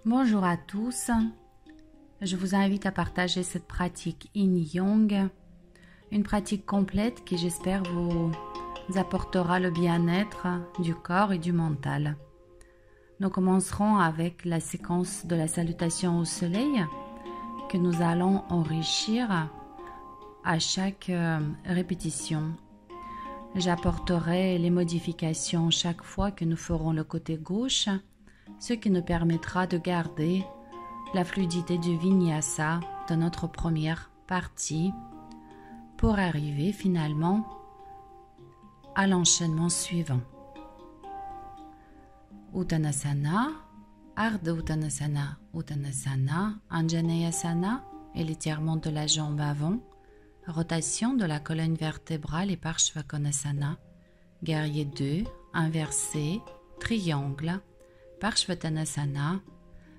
Bonjour à tous, je vous invite à partager cette pratique Yin Yang, une pratique complète qui j'espère vous apportera le bien-être du corps et du mental. Nous commencerons avec la séquence de la salutation au soleil que nous allons enrichir à chaque répétition. J'apporterai les modifications chaque fois que nous ferons le côté gauche, ce qui nous permettra de garder la fluidité du vinyasa de notre première partie pour arriver finalement à l'enchaînement suivant. Uttanasana, Ardha Uttanasana, Uttanasana, Anjaneyasana et l'étirement de la jambe avant, rotation de la colonne vertébrale et Parshvakonasana, guerrier 2, inversé, triangle, Parshvattanasana,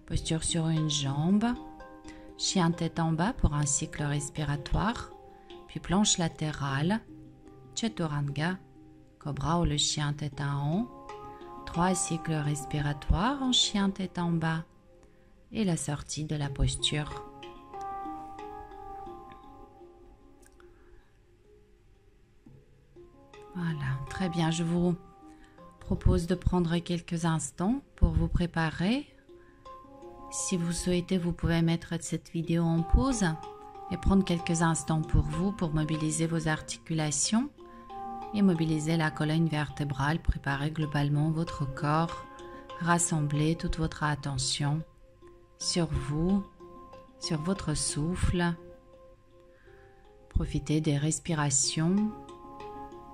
posture sur une jambe, chien tête en bas pour un cycle respiratoire, puis planche latérale, Chaturanga, cobra ou le chien tête en haut, 3 cycles respiratoires en chien tête en bas et la sortie de la posture. Voilà, très bien, je vous propose de prendre quelques instants pour vous préparer. Si vous souhaitez, vous pouvez mettre cette vidéo en pause et prendre quelques instants pour vous, pour mobiliser vos articulations et mobiliser la colonne vertébrale, préparer globalement votre corps, rassembler toute votre attention sur vous, sur votre souffle. Profitez des respirations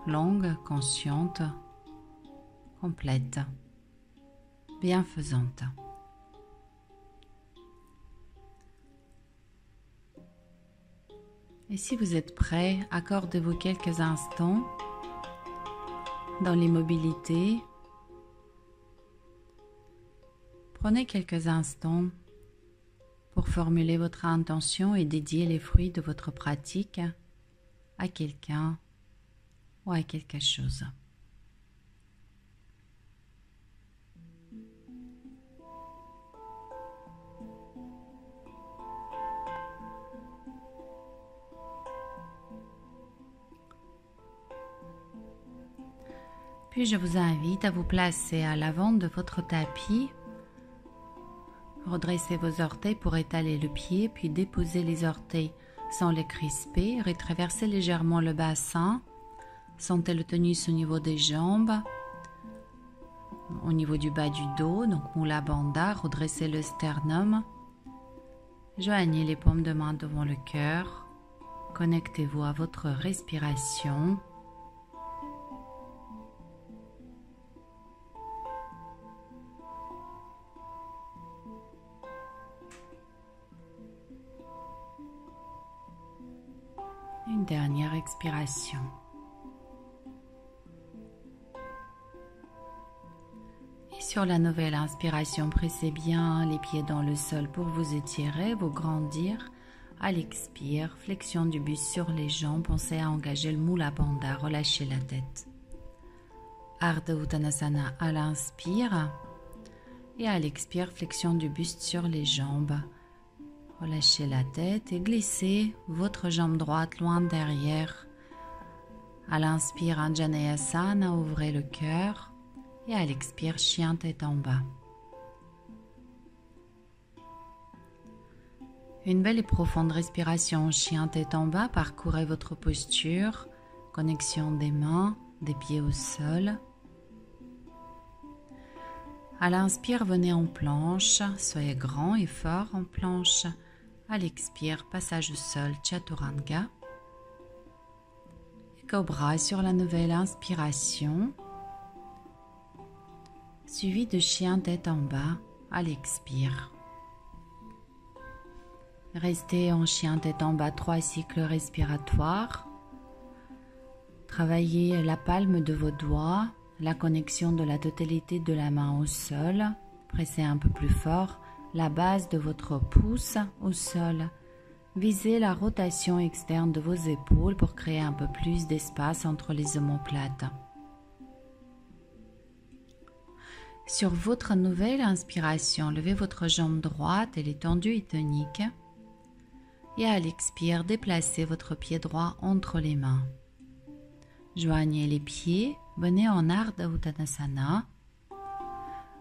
longues, conscientes, complète, bienfaisante. Et si vous êtes prêt, accordez-vous quelques instants dans l'immobilité. Prenez quelques instants pour formuler votre intention et dédier les fruits de votre pratique à quelqu'un ou à quelque chose. Puis je vous invite à vous placer à l'avant de votre tapis. Redressez vos orteils pour étaler le pied, puis déposez les orteils sans les crisper. Retraversez légèrement le bassin. Sentez le tonus au niveau des jambes, au niveau du bas du dos, donc Mula Bandha. Redressez le sternum. Joignez les paumes de main devant le cœur. Connectez-vous à votre respiration. Une dernière expiration. Et sur la nouvelle inspiration, pressez bien les pieds dans le sol pour vous étirer, vous grandir. À l'expire, flexion du buste sur les jambes, pensez à engager le Mula Bandha, relâchez la tête. Ardha Uttanasana à l'inspire et à l'expire, flexion du buste sur les jambes. Relâchez la tête et glissez votre jambe droite loin derrière. À l'inspire, Anjaneyasana, ouvrez le cœur. Et à l'expire, chien tête en bas. Une belle et profonde respiration, chien tête en bas. Parcourez votre posture. Connexion des mains, des pieds au sol. À l'inspire, venez en planche. Soyez grand et fort en planche. À l'expire, passage au sol, Chaturanga. Et Cobra sur la nouvelle inspiration. Suivi de chien tête en bas à l'expire. Restez en chien tête en bas 3 cycles respiratoires. Travaillez la palme de vos doigts, la connexion de la totalité de la main au sol. Pressez un peu plus fort la base de votre pouce au sol. Visez la rotation externe de vos épaules pour créer un peu plus d'espace entre les omoplates. Sur votre nouvelle inspiration, levez votre jambe droite, elle est tendue et tonique. Et à l'expire, déplacez votre pied droit entre les mains. Joignez les pieds, venez en Ardha Uttanasana.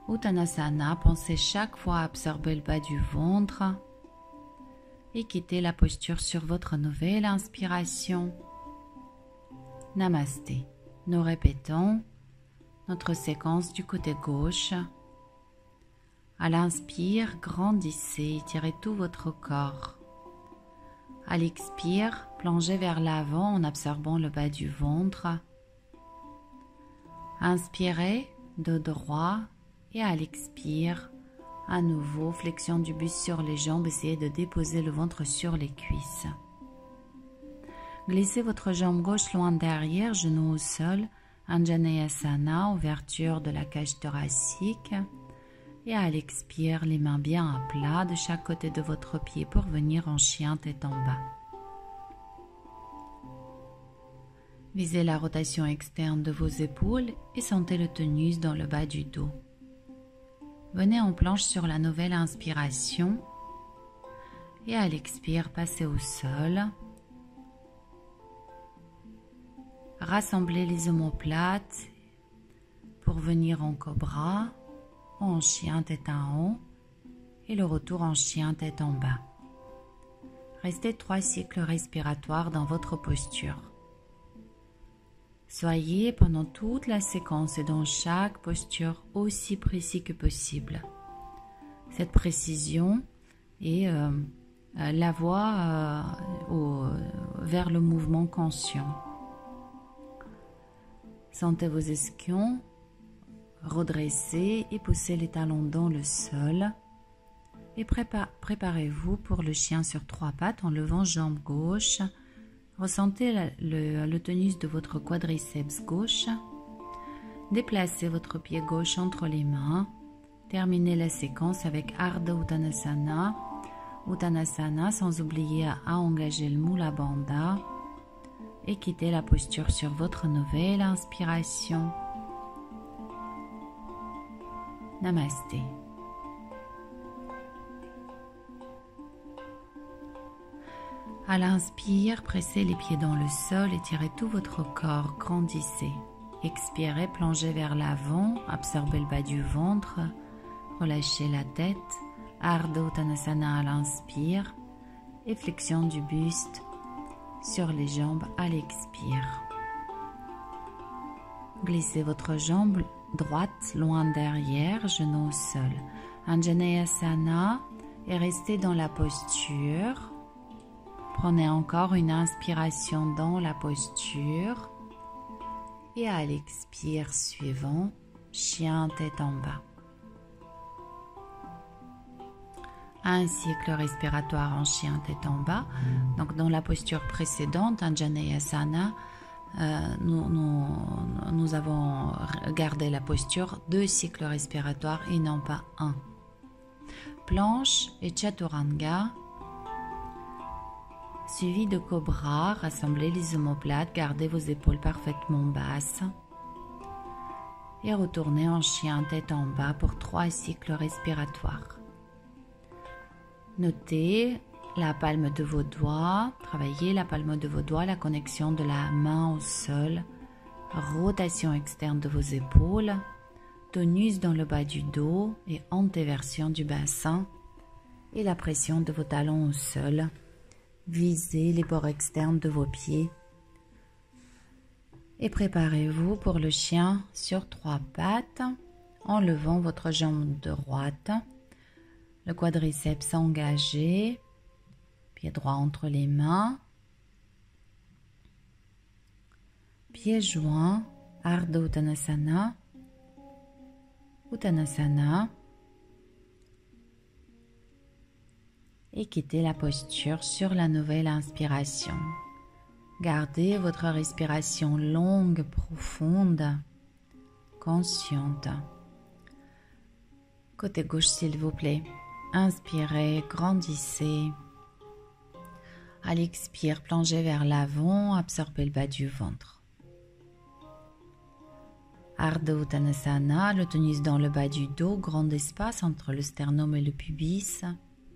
Uttanasana, pensez chaque fois à absorber le bas du ventre et quittez la posture sur votre nouvelle inspiration. Namasté. Nous répétons notre séquence du côté gauche. À l'inspire, grandissez, étirez tout votre corps. À l'expire, plongez vers l'avant en absorbant le bas du ventre. Inspirez, dos droit, et à l'expire, à nouveau, flexion du buste sur les jambes, essayez de déposer le ventre sur les cuisses. Glissez votre jambe gauche loin derrière, genou au sol, Anjaneyasana, ouverture de la cage thoracique. Et à l'expire, les mains bien à plat de chaque côté de votre pied pour venir en chien tête en bas. Visez la rotation externe de vos épaules et sentez le tonus dans le bas du dos. Venez en planche sur la nouvelle inspiration et à l'expire, passez au sol. Rassemblez les omoplates pour venir en cobra, en chien tête en haut et le retour en chien tête en bas. Restez 3 cycles respiratoires dans votre posture. Soyez pendant toute la séquence et dans chaque posture aussi précis que possible. Cette précision est la voie vers le mouvement conscient. Sentez vos ischions redresser et poussez les talons dans le sol. Et préparez-vous pour le chien sur 3 pattes en levant jambe gauche. Ressentez le tonus de votre quadriceps gauche. Déplacez votre pied gauche entre les mains. Terminez la séquence avec Ardha Uttanasana. Uttanasana sans oublier à engager le Mula Bandha. Et quittez la posture sur votre nouvelle inspiration. Namasté. À l'inspire, pressez les pieds dans le sol, étirez tout votre corps, grandissez. Expirez, plongez vers l'avant, absorbez le bas du ventre, relâchez la tête. Ardha Uttanasana à l'inspire et flexion du buste sur les jambes à l'expire. Glissez votre jambe droite loin derrière, genou au sol. Anjaneyasana et restez dans la posture. Prenez encore une inspiration dans la posture et à l'expire suivant, chien tête en bas. Un cycle respiratoire en chien tête en bas. Donc dans la posture précédente, Anjaneyasana, nous avons gardé la posture 2 cycles respiratoires et non pas 1. Planche et Chaturanga. Suivi de cobra, rassemblez les omoplates, gardez vos épaules parfaitement basses et retournez en chien tête en bas pour 3 cycles respiratoires. Notez la palme de vos doigts, travaillez la palme de vos doigts, la connexion de la main au sol, rotation externe de vos épaules, tonus dans le bas du dos et antéversion du bassin et la pression de vos talons au sol. Visez les bords externes de vos pieds et préparez-vous pour le chien sur 3 pattes en levant votre jambe droite, le quadriceps engagé, pied droit entre les mains, pieds joints, Ardha Uttanasana, Uttanasana. Et quittez la posture sur la nouvelle inspiration. Gardez votre respiration longue, profonde, consciente. Côté gauche, s'il vous plaît. Inspirez, grandissez. À l'expire, plongez vers l'avant, absorbez le bas du ventre. Ardha Uttanasana, le tonus dans le bas du dos, grand espace entre le sternum et le pubis.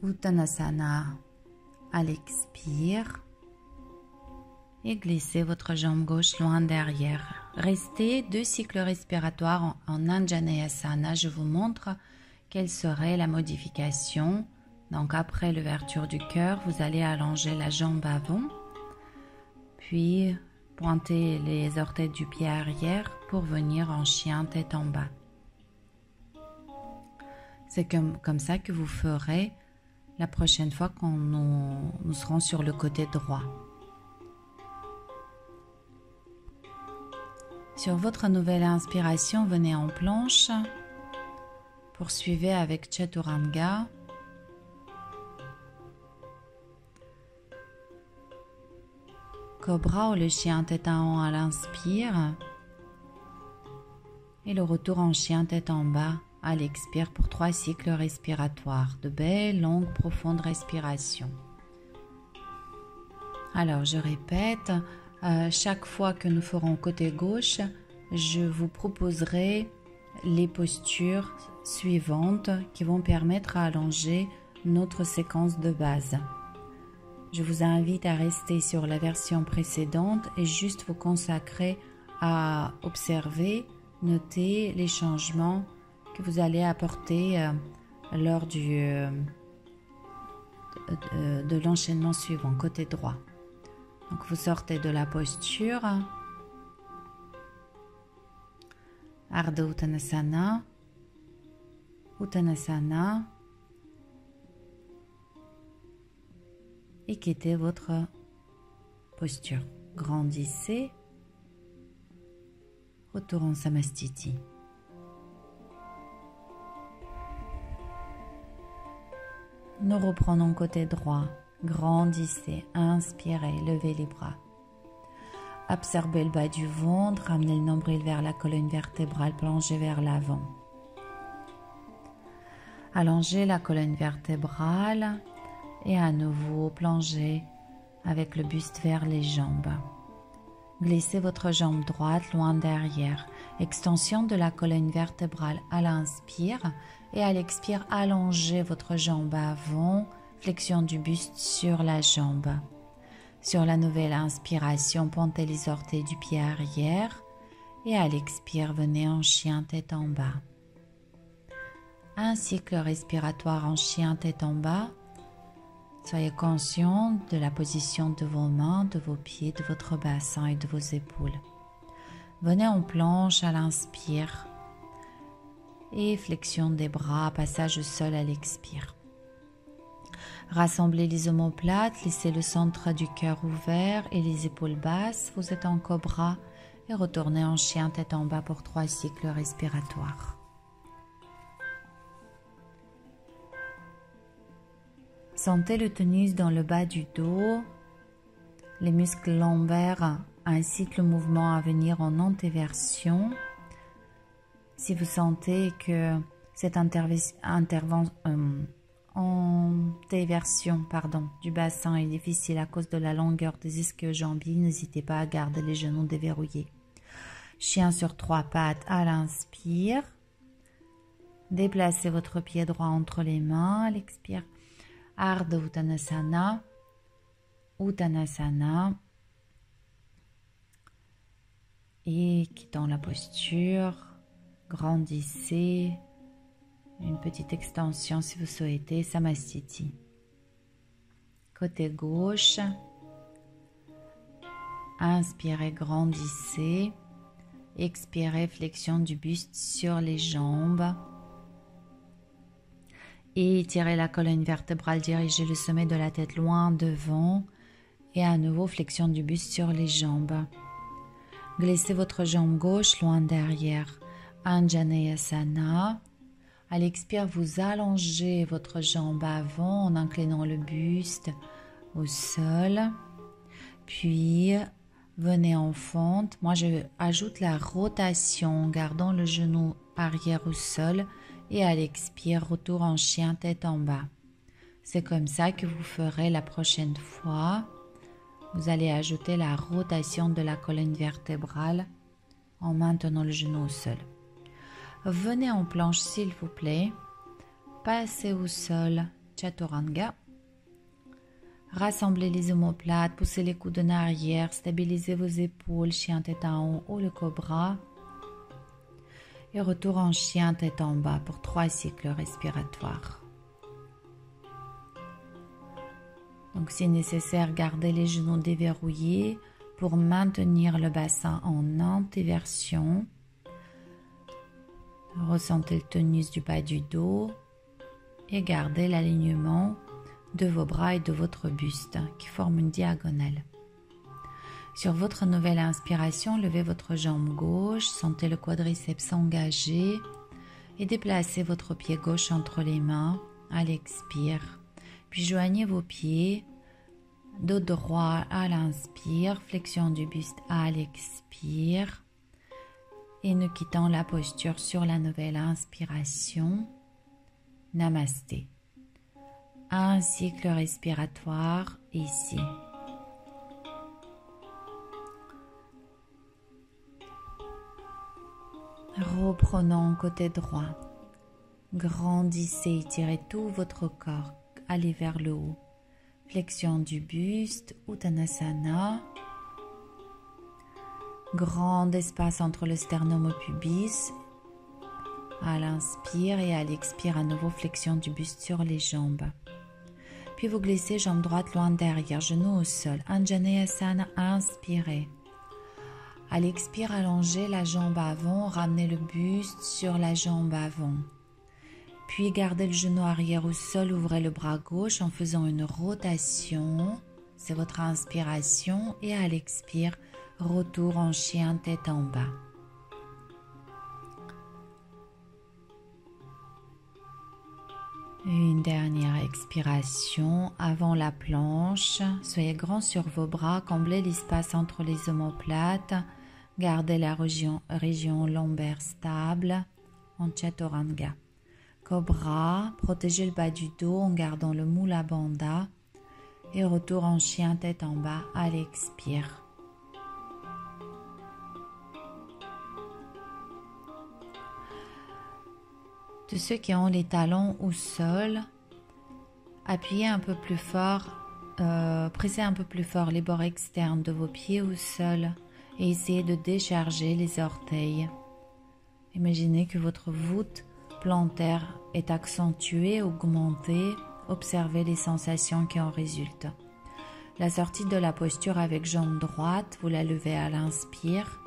Uttanasana à l'expire. Et glissez votre jambe gauche loin derrière. Restez 2 cycles respiratoires en Anjaneyasana. Je vous montre quelle serait la modification. Donc après l'ouverture du cœur, vous allez allonger la jambe avant, puis pointer les orteils du pied arrière pour venir en chien tête en bas. C'est comme ça que vous ferez la prochaine fois quand nous serons sur le côté droit. Sur votre nouvelle inspiration, venez en planche. Poursuivez avec Chaturanga. Cobra ou le chien tête en haut à l'inspire. Et le retour en chien tête en bas à l'expire pour 3 cycles respiratoires. De belles, longues, profondes respirations. Alors, je répète. Chaque fois que nous ferons côté gauche, je vous proposerai les postures suivantes qui vont permettre à allonger notre séquence de base. Je vous invite à rester sur la version précédente et juste vous consacrer à observer, noter les changements que vous allez apporter lors de l'enchaînement suivant, côté droit. Donc vous sortez de la posture, Ardha Uttanasana, Uttanasana, et quittez votre posture. Grandissez, retour en Samastiti. Nous reprenons côté droit. Grandissez, inspirez, levez les bras. Absorbez le bas du ventre, ramenez le nombril vers la colonne vertébrale, plongez vers l'avant. Allongez la colonne vertébrale et à nouveau plongez avec le buste vers les jambes. Glissez votre jambe droite loin derrière. Extension de la colonne vertébrale à l'inspire et à l'expire, allongez votre jambe avant. Flexion du buste sur la jambe. Sur la nouvelle inspiration, pointez les orteils du pied arrière et à l'expire, venez en chien tête en bas. Un cycle respiratoire en chien tête en bas. Soyez conscient de la position de vos mains, de vos pieds, de votre bassin et de vos épaules. Venez en planche à l'inspire et flexion des bras, passage au sol à l'expire. Rassemblez les omoplates, laissez le centre du cœur ouvert et les épaules basses. Vous êtes en cobra et retournez en chien tête en bas pour 3 cycles respiratoires. Sentez le tonus dans le bas du dos, les muscles lombaires ainsi que le mouvement à venir en antéversion. Si vous sentez que cette antéversion du bassin est difficile à cause de la longueur des ischio-jambiers, n'hésitez pas à garder les genoux déverrouillés. Chien sur 3 pattes à l'inspire. Déplacez votre pied droit entre les mains à l'expire. Ardha Uttanasana, Uttanasana. Et quittant la posture, grandissez. Une petite extension si vous souhaitez, Samastiti. Côté gauche, inspirez, grandissez. Expirez, flexion du buste sur les jambes. Et étirez la colonne vertébrale, dirigez le sommet de la tête loin devant. Et à nouveau, flexion du buste sur les jambes. Glissez votre jambe gauche loin derrière. Anjaneyasana. À l'expire, vous allongez votre jambe avant en inclinant le buste au sol. Puis, venez en fente. Moi, je ajoute la rotation en gardant le genou arrière au sol. Et à l'expire, retour en chien tête en bas. C'est comme ça que vous ferez la prochaine fois. Vous allez ajouter la rotation de la colonne vertébrale en maintenant le genou au sol. Venez en planche s'il vous plaît. Passez au sol, Chaturanga. Rassemblez les omoplates, poussez les coudes en arrière, stabilisez vos épaules, chien tête en haut ou le cobra. Et retour en chien tête en bas pour 3 cycles respiratoires. Donc si nécessaire, gardez les genoux déverrouillés pour maintenir le bassin en antéversion. Ressentez le tonus du bas du dos et gardez l'alignement de vos bras et de votre buste qui forment une diagonale. Sur votre nouvelle inspiration, levez votre jambe gauche, sentez le quadriceps s'engager et déplacez votre pied gauche entre les mains à l'expire. Puis joignez vos pieds, dos droit à l'inspire, flexion du buste à l'expire et ne quittant la posture sur la nouvelle inspiration. Namasté. Un cycle respiratoire ici. Reprenons côté droit. Grandissez, étirez tout votre corps, allez vers le haut. Flexion du buste, Uttanasana. Grand espace entre le sternum et pubis. À l'inspire et à l'expire, à nouveau flexion du buste sur les jambes. Puis vous glissez jambe droite loin derrière, genou au sol. Anjaneyasana, inspirez. À l'expire, allongez la jambe avant, ramenez le buste sur la jambe avant. Puis gardez le genou arrière au sol, ouvrez le bras gauche en faisant une rotation. C'est votre inspiration. Et à l'expire, retour en chien tête en bas. Une dernière expiration avant la planche. Soyez grand sur vos bras, comblez l'espace entre les omoplates. Gardez la région lombaire stable en Chaturanga. Cobra, protégez le bas du dos en gardant le Mula Bandha. Et retour en chien tête en bas à l'expire. De ceux qui ont les talons au sol, appuyez un peu plus fort, pressez un peu plus fort les bords externes de vos pieds au sol et essayez de décharger les orteils. Imaginez que votre voûte plantaire est accentuée, augmentée, observez les sensations qui en résultent. La sortie de la posture avec jambe droite, vous la levez à l'inspire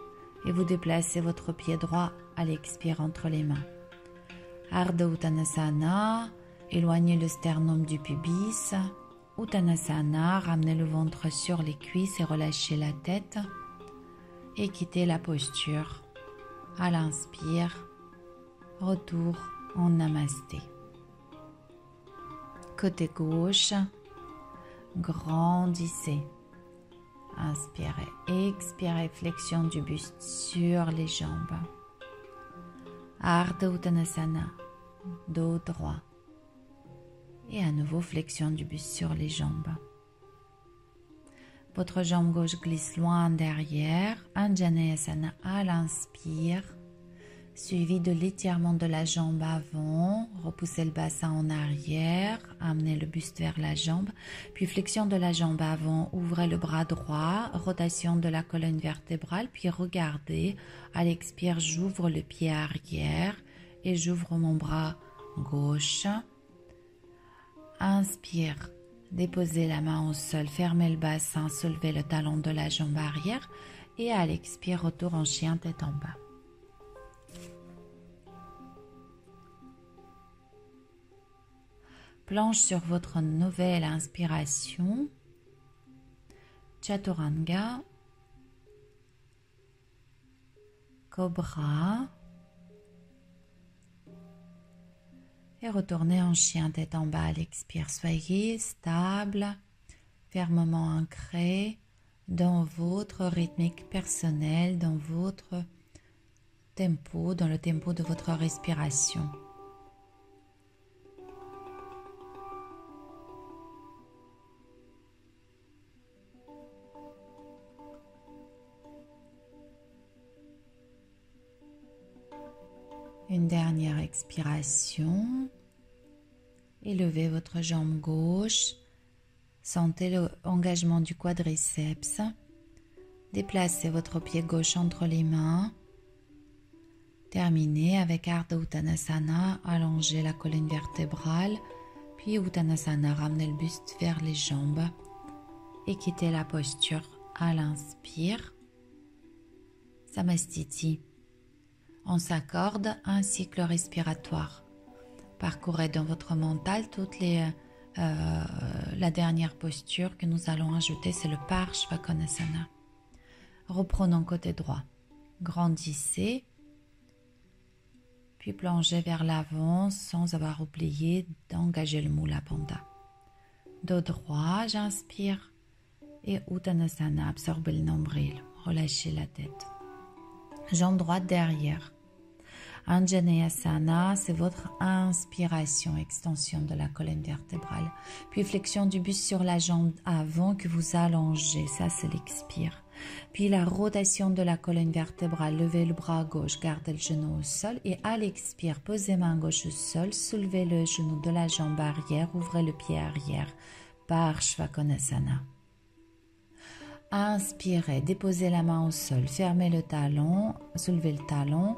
et vous déplacez votre pied droit à l'expire entre les mains. Ardha Uttanasana, éloignez le sternum du pubis. Uttanasana, ramenez le ventre sur les cuisses et relâchez la tête. Et quittez la posture. À l'inspire, retour en Namasté. Côté gauche, grandissez. Inspirez, expirez, flexion du buste sur les jambes. Ardha Uttanasana, dos droit. Et à nouveau flexion du buste sur les jambes. Votre jambe gauche glisse loin derrière. Anjaneyasana à l'inspire. Suivi de l'étirement de la jambe avant. Repoussez le bassin en arrière. Amenez le buste vers la jambe. Puis flexion de la jambe avant. Ouvrez le bras droit. Rotation de la colonne vertébrale. Puis regardez. À l'expire, j'ouvre le pied arrière. Et j'ouvre mon bras gauche. Inspire. Déposez la main au sol. Fermez le bassin. Soulevez le talon de la jambe arrière. Et à l'expire, retour en chien tête en bas. Planche sur votre nouvelle inspiration. Chaturanga. Cobra. Et retournez en chien tête en bas à l'expire. Soyez stable, fermement ancré dans votre rythmique personnelle, dans votre tempo, dans le tempo de votre respiration. Une dernière expiration. Élevez votre jambe gauche. Sentez l'engagement du quadriceps. Déplacez votre pied gauche entre les mains. Terminez avec Ardha Uttanasana. Allongez la colonne vertébrale. Puis Uttanasana, ramenez le buste vers les jambes. Et quittez la posture à l'inspire. Samastiti. On s'accorde un cycle respiratoire. Parcourez dans votre mental la dernière posture que nous allons ajouter, c'est le Parshvakonasana. Reprenons côté droit. Grandissez, puis plongez vers l'avant sans avoir oublié d'engager le Mula Bandha. Dos droit, j'inspire et Uttanasana, absorbez le nombril, relâchez la tête. Jambe droite derrière. Anjaneyasana, c'est votre inspiration, extension de la colonne vertébrale. Puis flexion du buste sur la jambe avant que vous allongez, ça c'est l'expire. Puis la rotation de la colonne vertébrale, levez le bras gauche, gardez le genou au sol et à l'expire, posez main gauche au sol, soulevez le genou de la jambe arrière, ouvrez le pied arrière, Parshvakonasana. Inspirez, déposez la main au sol, fermez le talon, soulevez le talon,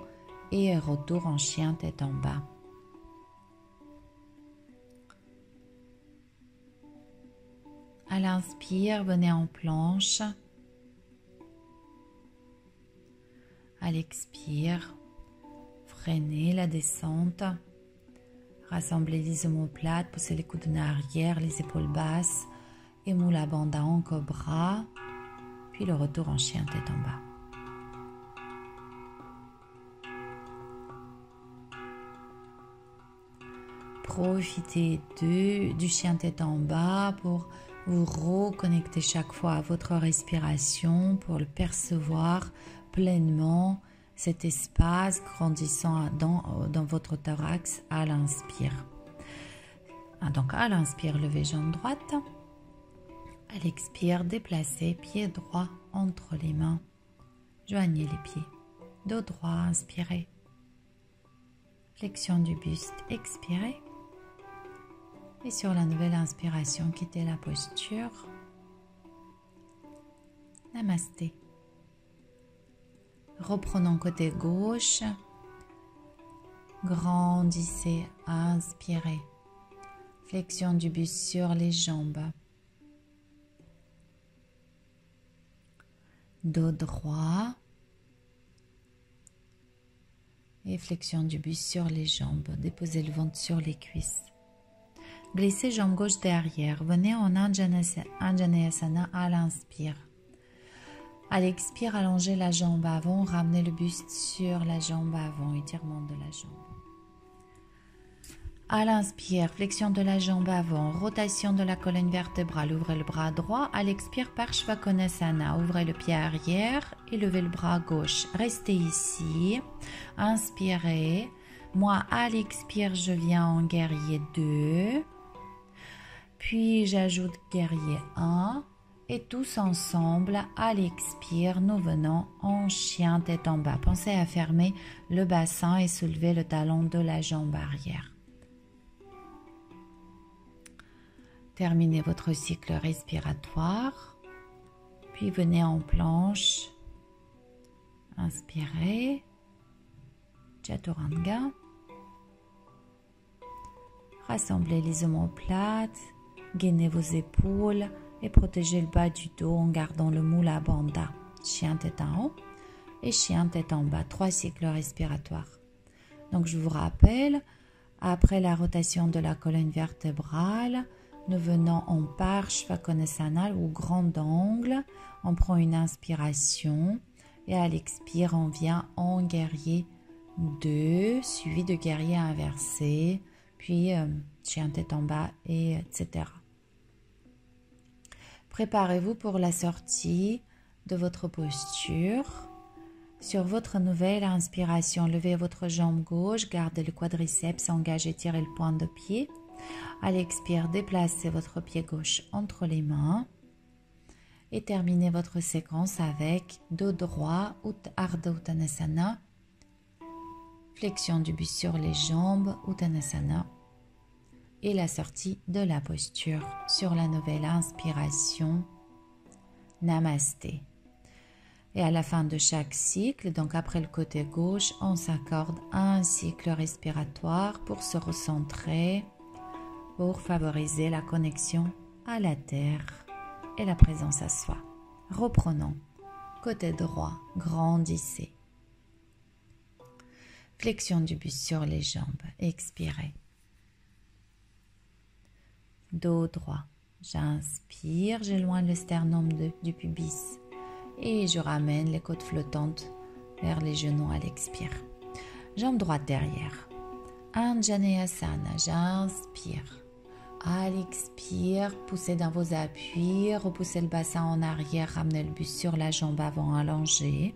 et retour en chien tête en bas. À l'inspire, venez en planche. À l'expire, freinez la descente. Rassemblez les omoplates, poussez les coudes en arrière, les épaules basses et Mula Bandha en cobra. Puis le retour en chien tête en bas. Profitez du chien tête en bas pour vous reconnecter chaque fois à votre respiration, pour le percevoir pleinement, cet espace grandissant dans votre thorax à l'inspire. Donc à l'inspire, levez jambe droite. À l'expire, déplacez pied droit entre les mains. Joignez les pieds. Dos droit, inspirez. Flexion du buste, expirez. Et sur la nouvelle inspiration, quittez la posture. Namasté. Reprenons côté gauche. Grandissez, inspirez. Flexion du buste sur les jambes. Dos droit. Et flexion du buste sur les jambes. Déposez le ventre sur les cuisses. Glissez jambe gauche derrière. Venez en Anjaneyasana à l'inspire. À l'expire, allongez la jambe avant. Ramenez le buste sur la jambe avant. Étirement de la jambe. À l'inspire, flexion de la jambe avant. Rotation de la colonne vertébrale. Ouvrez le bras droit. À l'expire, Parshvakonasana. Ouvrez le pied arrière et levez le bras gauche. Restez ici. Inspirez. Moi, à l'expire, je viens en guerrier 2. Puis j'ajoute guerrier 1 et tous ensemble, à l'expire, nous venons en chien tête en bas. Pensez à fermer le bassin et soulever le talon de la jambe arrière. Terminez votre cycle respiratoire, puis venez en planche. Inspirez, Chaturanga. Rassemblez les omoplates. Gainez vos épaules et protégez le bas du dos en gardant le Mula Bandha. Chien tête en haut et chien tête en bas. 3 cycles respiratoires. Donc je vous rappelle, après la rotation de la colonne vertébrale, nous venons en Parshvakonasana ou grand angle. On prend une inspiration et à l'expire, on vient en guerrier 2, suivi de guerrier inversé, puis chien tête en bas, etc. Préparez-vous pour la sortie de votre posture. Sur votre nouvelle inspiration, levez votre jambe gauche, gardez le quadriceps, engagez, tirez le point de pied. À l'expire, déplacez votre pied gauche entre les mains et terminez votre séquence avec dos droit, Ardha Uttanasana. Flexion du buste sur les jambes, Uttanasana. Et la sortie de la posture sur la nouvelle inspiration, Namasté. Et à la fin de chaque cycle, donc après le côté gauche, on s'accorde un cycle respiratoire pour se recentrer, pour favoriser la connexion à la terre et la présence à soi. Reprenons. Côté droit, grandissez. Flexion du buste sur les jambes, expirez. Dos droit, j'inspire, j'éloigne le sternum du pubis et je ramène les côtes flottantes vers les genoux à l'expire. Jambe droite derrière. Anjaneyasana, j'inspire. À l'expire, poussez dans vos appuis, repoussez le bassin en arrière, ramenez le buste sur la jambe avant allongée.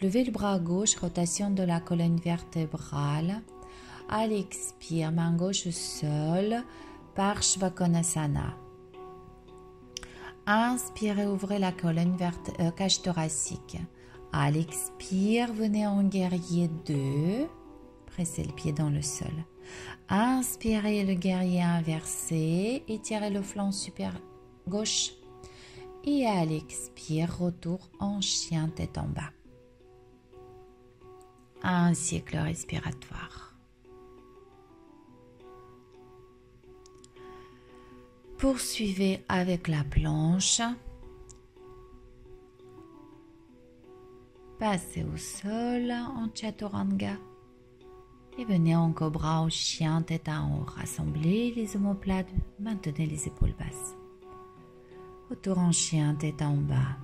Levez le bras gauche, rotation de la colonne vertébrale. À l'expire, main gauche au sol, Parshvakonasana. Inspirez, ouvrez la colonne cage thoracique. À l'expire, venez en guerrier 2. Pressez le pied dans le sol. Inspirez le guerrier inversé. Étirez le flanc supérieur gauche. Et à l'expire, retour en chien tête en bas. Un cycle respiratoire. Poursuivez avec la planche. Passez au sol en chaturanga. Et venez en cobra au chien tête en haut. Rassemblez les omoplates, maintenez les épaules basses. Retour en chien tête en bas.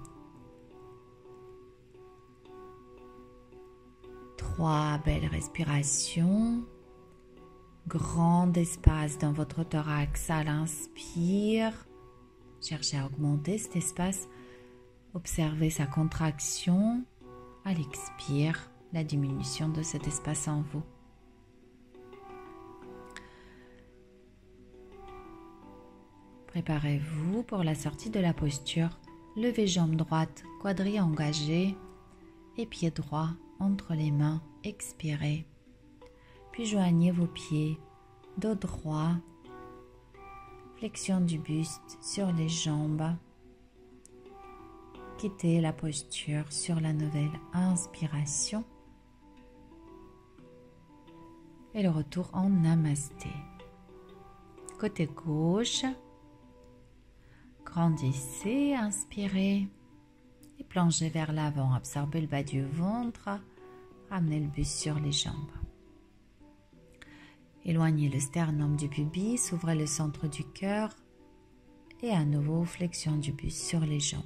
3 belles respirations. Grand espace dans votre thorax à l'inspire. Cherchez à augmenter cet espace. Observez sa contraction. À l'expire, la diminution de cet espace en vous. Préparez-vous pour la sortie de la posture. Levez jambe droite, quadrille engagé et pied droit entre les mains. Expirez. Puis joignez vos pieds, dos droit, flexion du buste sur les jambes. Quittez la posture sur la nouvelle inspiration et le retour en Namasté. Côté gauche, grandissez, inspirez et plongez vers l'avant. Absorbez le bas du ventre, ramenez le buste sur les jambes. Éloignez le sternum du pubis, ouvrez le centre du cœur et à nouveau flexion du buste sur les jambes.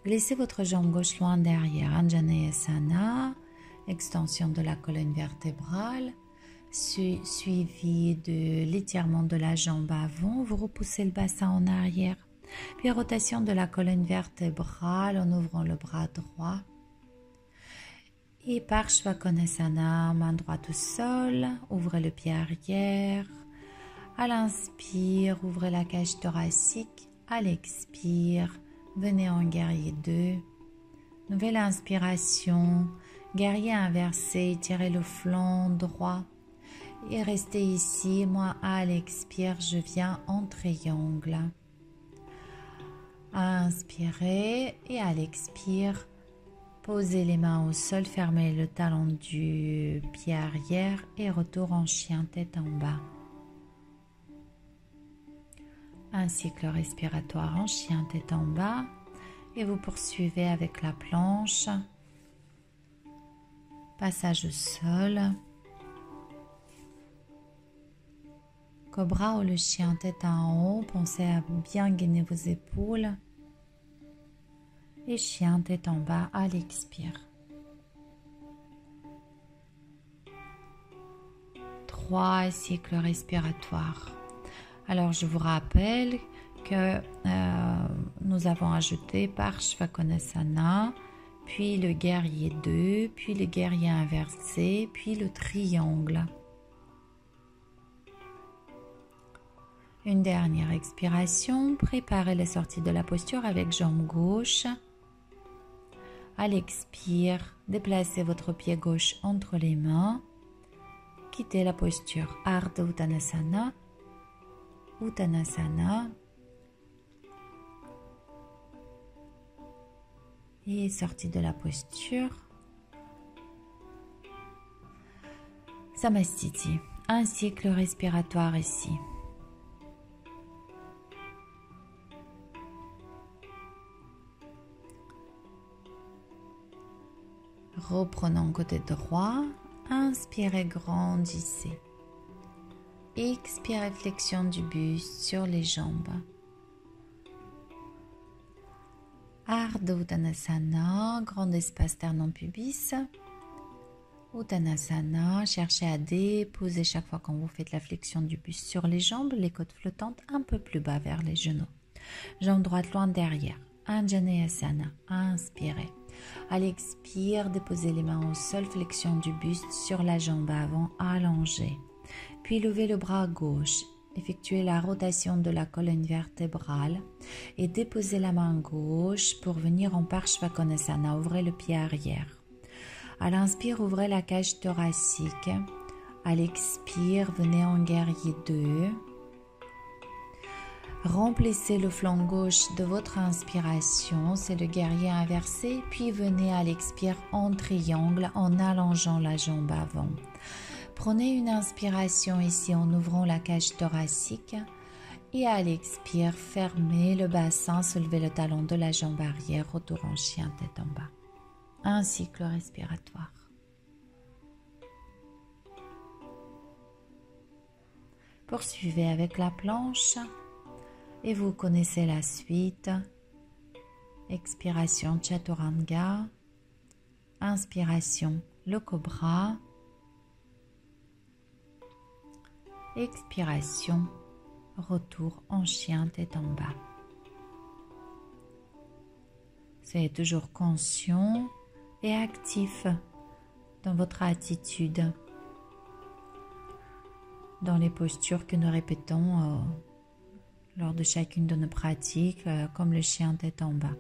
Glissez votre jambe gauche loin derrière, Anjaneyasana, extension de la colonne vertébrale, suivi de l'étirement de la jambe avant, vous repoussez le bassin en arrière, puis rotation de la colonne vertébrale en ouvrant le bras droit. Et Parshvakonasana, main droite au sol, ouvrez le pied arrière. À l'inspire, ouvrez la cage thoracique. À l'expire, venez en guerrier 2. Nouvelle inspiration, guerrier inversé, tirez le flanc droit. Et restez ici, moi à l'expire, je viens en triangle. Inspirez et à l'expire, posez les mains au sol, fermez le talon du pied arrière et retour en chien tête en bas. Un cycle respiratoire en chien tête en bas et vous poursuivez avec la planche. Passage au sol. Cobra ou le chien tête en haut, pensez à bien gainer vos épaules. Et chien tête en bas à l'expire. 3 cycles respiratoires. Alors je vous rappelle que nous avons ajouté Parshvakonasana, puis le guerrier 2, puis le guerrier inversé, puis le triangle. Une dernière expiration, préparez la sortie de la posture avec jambe gauche. À l'expire, déplacez votre pied gauche entre les mains. Quittez la posture Ardha Uttanasana. Uttanasana. Et sorti de la posture. Samastiti. Un cycle respiratoire ici. Reprenons côté droit. Inspirez, grandissez. Expirez, flexion du buste sur les jambes. Ardha Uttanasana, grand espace sternum pubis. Uttanasana, cherchez à déposer chaque fois quand vous faites la flexion du buste sur les jambes, les côtes flottantes un peu plus bas vers les genoux. Jambe droite loin derrière. Anjaneyasana, inspirez. À l'expire, déposez les mains au sol, flexion du buste sur la jambe avant, allongée. Puis levez le bras gauche, effectuez la rotation de la colonne vertébrale et déposez la main gauche pour venir en Parshvakonasana, ouvrez le pied arrière. À l'inspire, ouvrez la cage thoracique. À l'expire, venez en guerrier 2. Remplissez le flanc gauche de votre inspiration, c'est le guerrier inversé, puis venez à l'expire en triangle en allongeant la jambe avant. Prenez une inspiration ici en ouvrant la cage thoracique et à l'expire, fermez le bassin, soulevez le talon de la jambe arrière, retour en chien, tête en bas. Un cycle respiratoire. Poursuivez avec la planche et vous connaissez la suite. Expiration Chaturanga, inspiration le cobra, expiration retour en chien tête en bas. Soyez toujours conscient et actif dans votre attitude, dans les postures que nous répétons lors de chacune de nos pratiques, comme le chien tête en bas.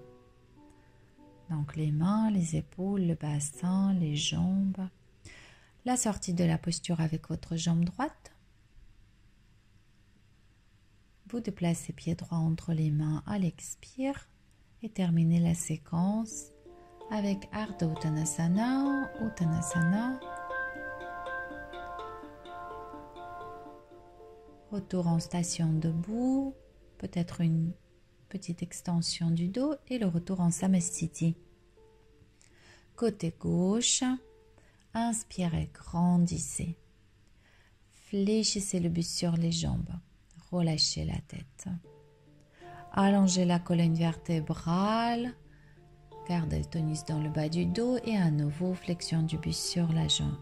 Donc les mains, les épaules, le bassin, les jambes. La sortie de la posture avec votre jambe droite. Vous déplacez pied droit entre les mains à l'expire et terminez la séquence avec Ardha Uttanasana, Uttanasana. Retour en station debout, peut-être une petite extension du dos et le retour en Samastiti. Côté gauche, inspirez, grandissez. Fléchissez le buste sur les jambes, relâchez la tête. Allongez la colonne vertébrale, gardez le tonus dans le bas du dos et à nouveau flexion du buste sur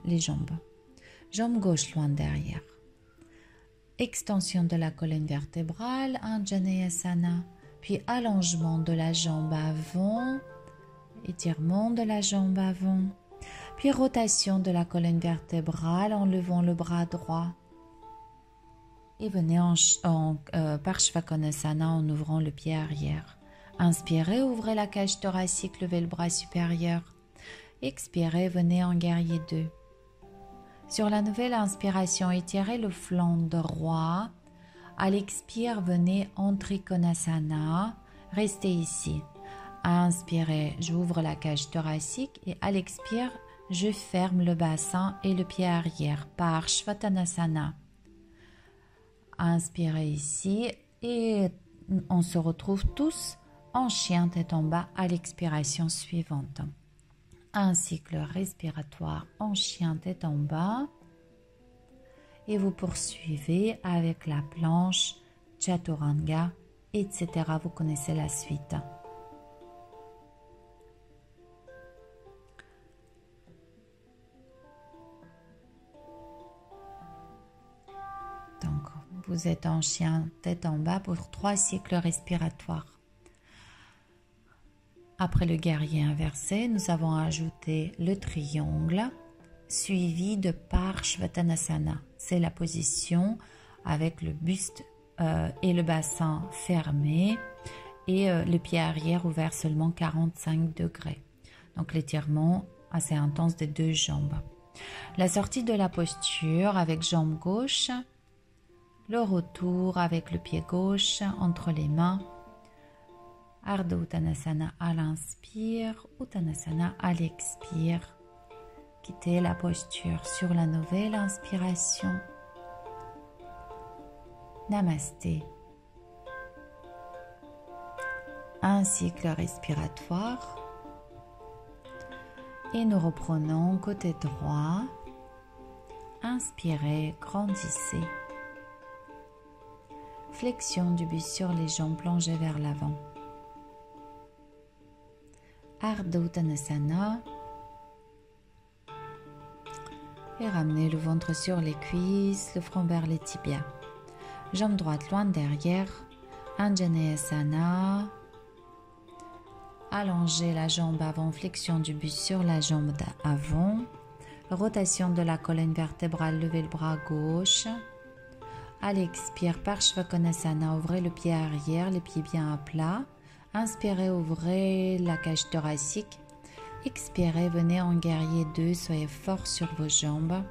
les jambes. Jambe gauche loin derrière. Extension de la colonne vertébrale, Anjaneyasana, puis allongement de la jambe avant, étirement de la jambe avant, puis rotation de la colonne vertébrale en levant le bras droit. Et venez en Parshvakonasana en ouvrant le pied arrière. Inspirez, ouvrez la cage thoracique, levez le bras supérieur. Expirez, venez en guerrier 2. Sur la nouvelle inspiration, étirez le flanc droit. À l'expire, venez en Trikonasana. Restez ici. Inspirez, j'ouvre la cage thoracique et à l'expire, je ferme le bassin et le pied arrière. Parshvakonasana. Inspirez ici et on se retrouve tous en chien tête en bas à l'expiration suivante. Un cycle respiratoire en chien tête en bas et vous poursuivez avec la planche, Chaturanga, etc. Vous connaissez la suite. Donc, vous êtes en chien tête en bas pour 3 cycles respiratoires. Après le guerrier inversé, nous avons ajouté le triangle suivi de Parshvakonasana. C'est la position avec le buste et le bassin fermé et le pied arrière ouvert seulement 45 degrés. Donc l'étirement assez intense des deux jambes. La sortie de la posture avec jambe gauche. Le retour avec le pied gauche entre les mains. Ardha Uttanasana à l'inspire, Uttanasana à l'expire. Quittez la posture sur la nouvelle inspiration. Namasté. Un cycle respiratoire. Et nous reprenons côté droit. Inspirez, grandissez. Flexion du buste sur les jambes plongées vers l'avant. Ardha Uttanasana. Et ramenez le ventre sur les cuisses, le front vers les tibias. Jambe droite loin derrière. Anjaneyasana. Allongez la jambe avant, flexion du buste sur la jambe d'avant. Rotation de la colonne vertébrale, levez le bras gauche. À l'expire, Parshvakonasana, ouvrez le pied arrière, les pieds bien à plat. Inspirez, ouvrez la cage thoracique. Expirez, venez en guerrier 2, soyez fort sur vos jambes.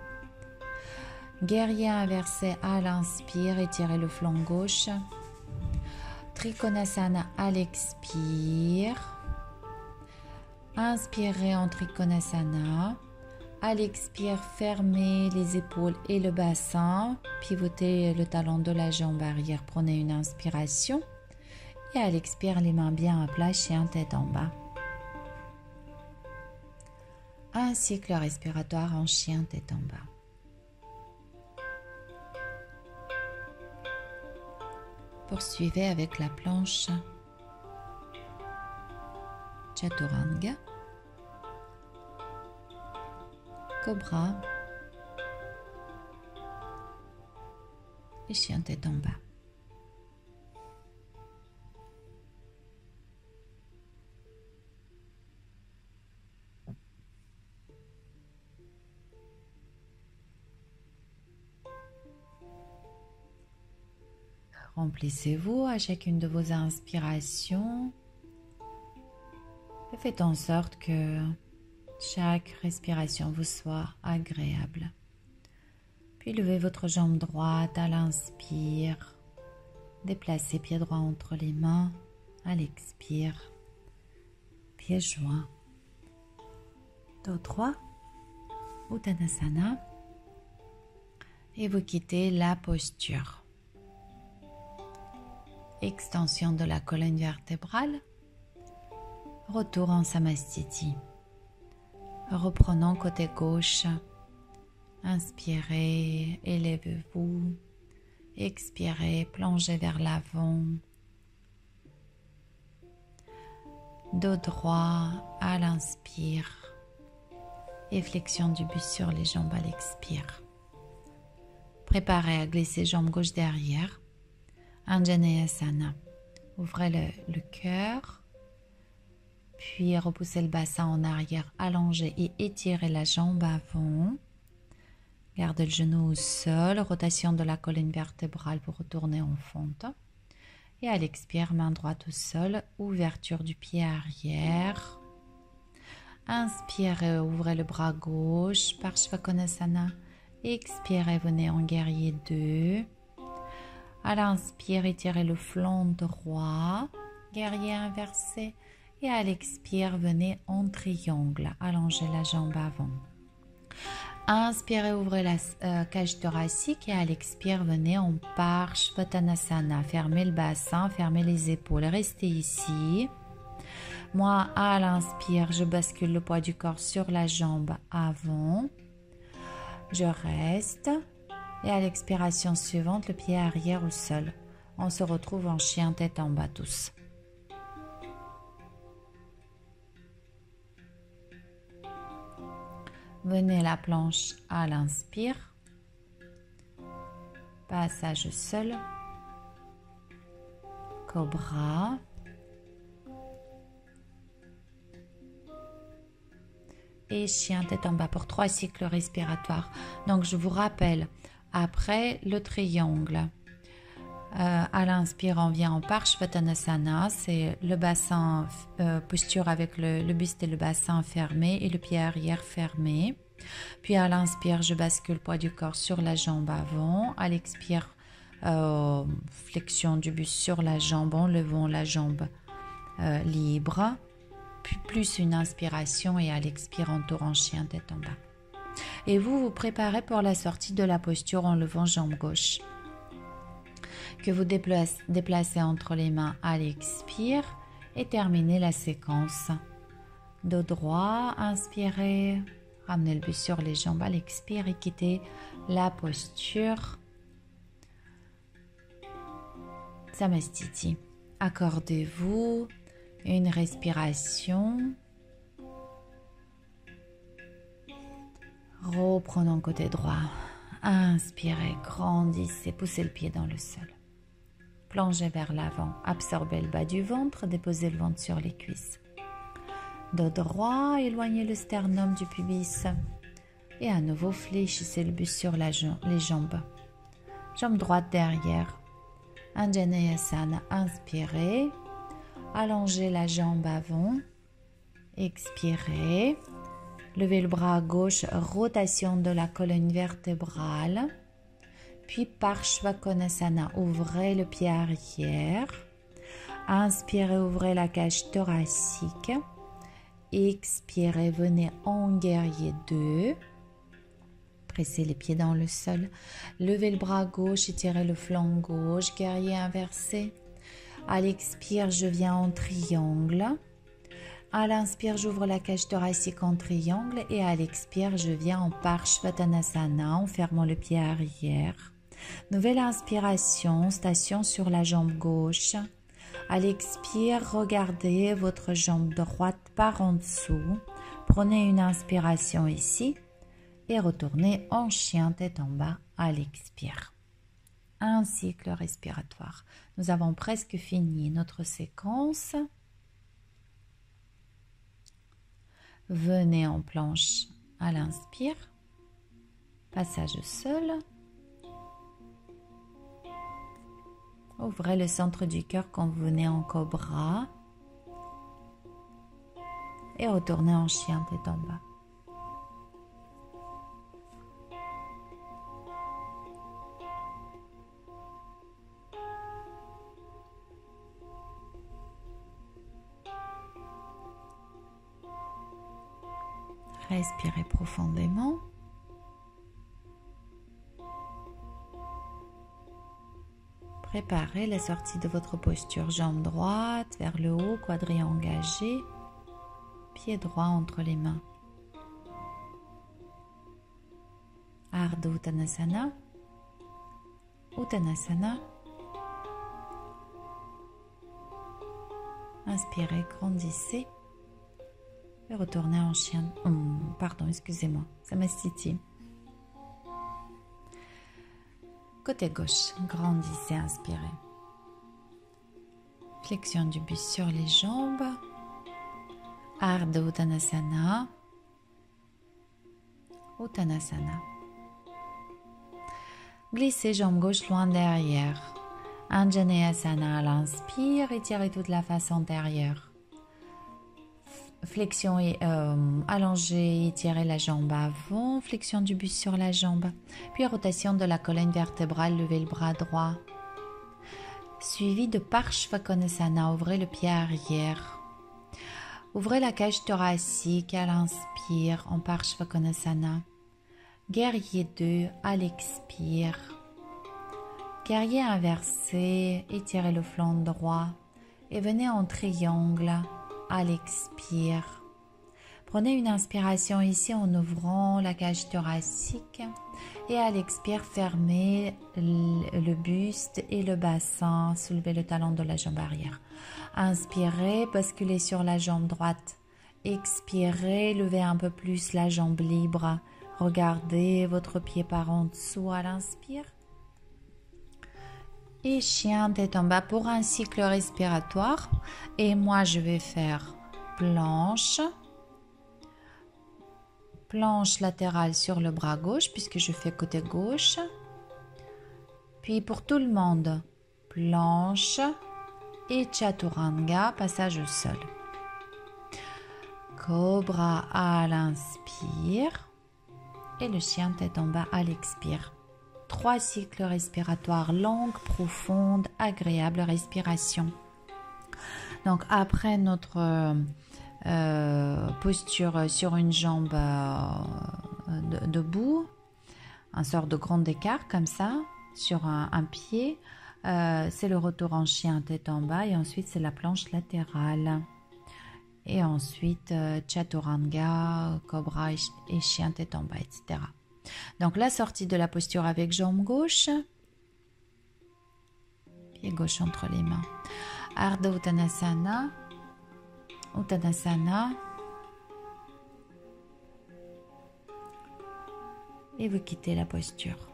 Guerrier inversé à l'inspire, étirez le flanc gauche. Trikonasana à l'expire. Inspirez en Trikonasana. À l'expire, fermez les épaules et le bassin. Pivotez le talon de la jambe arrière. Prenez une inspiration. Et à l'expire, les mains bien à plat, chien tête en bas. Un cycle respiratoire en chien tête en bas. Poursuivez avec la planche Chaturanga, Cobra et chien tête en bas. Remplissez-vous à chacune de vos inspirations et faites en sorte que chaque respiration vous soit agréable. Puis levez votre jambe droite à l'inspire. Déplacez pied droit entre les mains à l'expire. Pieds joints. Dos droit. Uttanasana. Et vous quittez la posture. Extension de la colonne vertébrale. Retour en Samastiti. Reprenons côté gauche. Inspirez, élevez-vous. Expirez, plongez vers l'avant. Dos droit à l'inspire. Et flexion du buste sur les jambes à l'expire. Préparez à glisser jambe gauche derrière. Anjaneyasana. Ouvrez le cœur. Puis repoussez le bassin en arrière, allongez et étirez la jambe avant. Gardez le genou au sol, rotation de la colonne vertébrale pour retourner en fente. Et à l'expire, main droite au sol, ouverture du pied arrière. Inspirez, ouvrez le bras gauche, Parshvakonasana. Expirez, venez en guerrier 2. À l'inspire, étirez le flanc droit, guerrier inversé. Et à l'expire, venez en triangle, allongez la jambe avant. Inspirez, ouvrez la cage thoracique et à l'expire, venez en Parshvakonasana. Fermez le bassin, fermez les épaules, restez ici. Moi, à l'inspire, je bascule le poids du corps sur la jambe avant. Je reste. Et à l'expiration suivante, le pied arrière au sol. On se retrouve en chien tête en bas tous. Venez la planche à l'inspire. Passage au sol. Cobra. Et chien tête en bas pour 3 cycles respiratoires. Donc je vous rappelle, après le triangle, À l'inspire, on vient en Parshvatanasana, c'est le bassin, posture avec le buste et le bassin fermé et le pied arrière fermé. Puis à l'inspire, je bascule le poids du corps sur la jambe avant. À l'expire, flexion du buste sur la jambe, en levant la jambe libre. Puis plus une inspiration et à l'expire, on tourne en chien tête en bas. Et vous vous préparez pour la sortie de la posture en levant jambe gauche. Que vous déplacez entre les mains à l'expire et terminez la séquence. Dos droit, inspirez, ramenez le buste sur les jambes à l'expire et quittez la posture. Samastiti. Accordez-vous une respiration. Reprenons côté droit. Inspirez, grandissez, poussez le pied dans le sol. Plongez vers l'avant, absorbez le bas du ventre, déposez le ventre sur les cuisses. Dos droit, éloignez le sternum du pubis. Et à nouveau, fléchissez le buste sur les jambes. Jambe droite derrière. Anjaneyasana, inspirez. Allongez la jambe avant. Expirez. Levez le bras gauche, rotation de la colonne vertébrale. Puis Parshvakonasana, ouvrez le pied arrière. Inspirez, ouvrez la cage thoracique. Expirez, venez en guerrier 2. Pressez les pieds dans le sol. Levez le bras gauche, étirez le flanc gauche, guerrier inversé. À l'expire, je viens en triangle. À l'inspire, j'ouvre la cage thoracique en triangle et à l'expire, je viens en Parshvatanasana en fermant le pied arrière. Nouvelle inspiration, station sur la jambe gauche. À l'expire, regardez votre jambe droite par en dessous. Prenez une inspiration ici et retournez en chien tête en bas à l'expire. Un cycle respiratoire. Nous avons presque fini notre séquence. Venez en planche à l'inspire. Passage au sol. Ouvrez le centre du cœur quand vous venez en cobra. Et retournez en chien tête en bas. Respirez profondément. Préparez la sortie de votre posture. Jambe droite vers le haut, quadrille engagé. Pied droit entre les mains. Ardha Uttanasana. Uttanasana. Inspirez, grandissez. Et retournez en chien. Excusez-moi. Samastiti. Côté gauche, grandissez, inspirez. Flexion du buste sur les jambes. Ardha Uttanasana. Uttanasana. Glissez jambe gauche loin derrière. Anjaneyasana à l'inspire, étirez toute la face antérieure. Flexion et allongez, étirez la jambe avant, flexion du buste sur la jambe, puis rotation de la colonne vertébrale, levez le bras droit. Suivi de Parshvakonasana, ouvrez le pied arrière. Ouvrez la cage thoracique à l'inspire en Parshvakonasana. Guerrier 2 à l'expire. Guerrier inversé, étirez le flanc droit et venez en triangle. À l'expire. Prenez une inspiration ici en ouvrant la cage thoracique et à l'expire, fermez le buste et le bassin. Soulevez le talon de la jambe arrière. Inspirez, basculez sur la jambe droite. Expirez, levez un peu plus la jambe libre. Regardez votre pied par en dessous à l'inspire. Et chien tête en bas pour un cycle respiratoire. Et moi, je vais faire planche. Planche latérale sur le bras gauche puisque je fais côté gauche. Puis pour tout le monde, planche et chaturanga, passage au sol. Cobra à l'inspire et le chien tête en bas à l'expire. 3 cycles respiratoires longues, profondes, agréables respiration. Donc après notre posture sur une jambe debout, un sort de grand écart comme ça, sur un pied, c'est le retour en chien tête en bas et ensuite c'est la planche latérale. Et ensuite chaturanga, cobra et chien tête en bas, etc. Donc la sortie de la posture avec jambe gauche, pied gauche entre les mains. Ardha Uttanasana, Uttanasana. Et vous quittez la posture.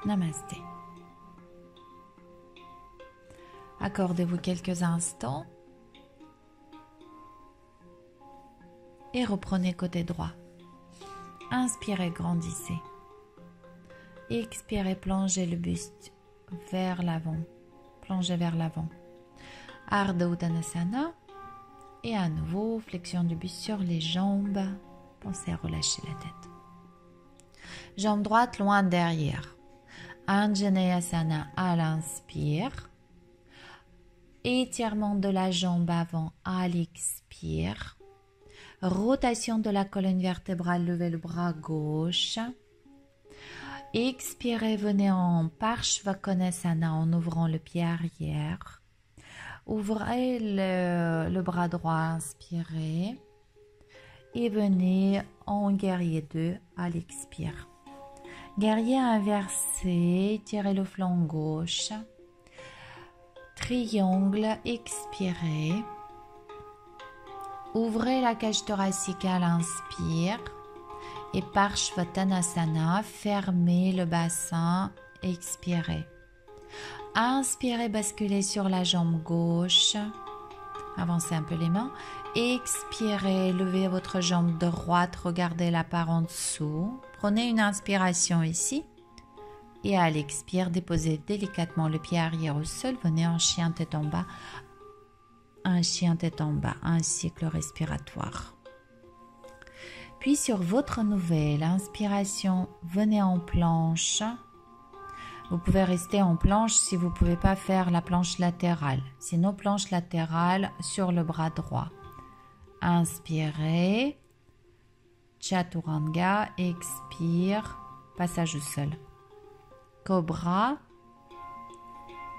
Namasté. Accordez-vous quelques instants et reprenez côté droit. Inspirez, grandissez. Expirez, plongez le buste vers l'avant. Plongez vers l'avant. Ardha Uttanasana. Et à nouveau, flexion du buste sur les jambes. Pensez à relâcher la tête. Jambe droite loin derrière. Anjaneyasana à l'inspire. Étirement de la jambe avant à l'expire. Rotation de la colonne vertébrale, levez le bras gauche. Expirez, venez en Parshvakonasana en ouvrant le pied arrière. Ouvrez le bras droit, inspirez. Et venez en guerrier 2 à l'expire. Guerrier inversé, tirez le flanc gauche. Triangle, expirez. Ouvrez la cage thoracique à l'inspire. Et Parshvakonasana, fermez le bassin, expirez. Inspirez, basculez sur la jambe gauche. Avancez un peu les mains. Expirez, levez votre jambe droite, regardez la barre en dessous. Prenez une inspiration ici. Et à l'expire, déposez délicatement le pied arrière au sol. Venez en chien tête en bas. Un chien tête en bas, un cycle respiratoire. Puis sur votre nouvelle inspiration, venez en planche. Vous pouvez rester en planche si vous ne pouvez pas faire la planche latérale. Sinon, planche latérale sur le bras droit. Inspirez. Chaturanga, expire. Passage au sol. Cobra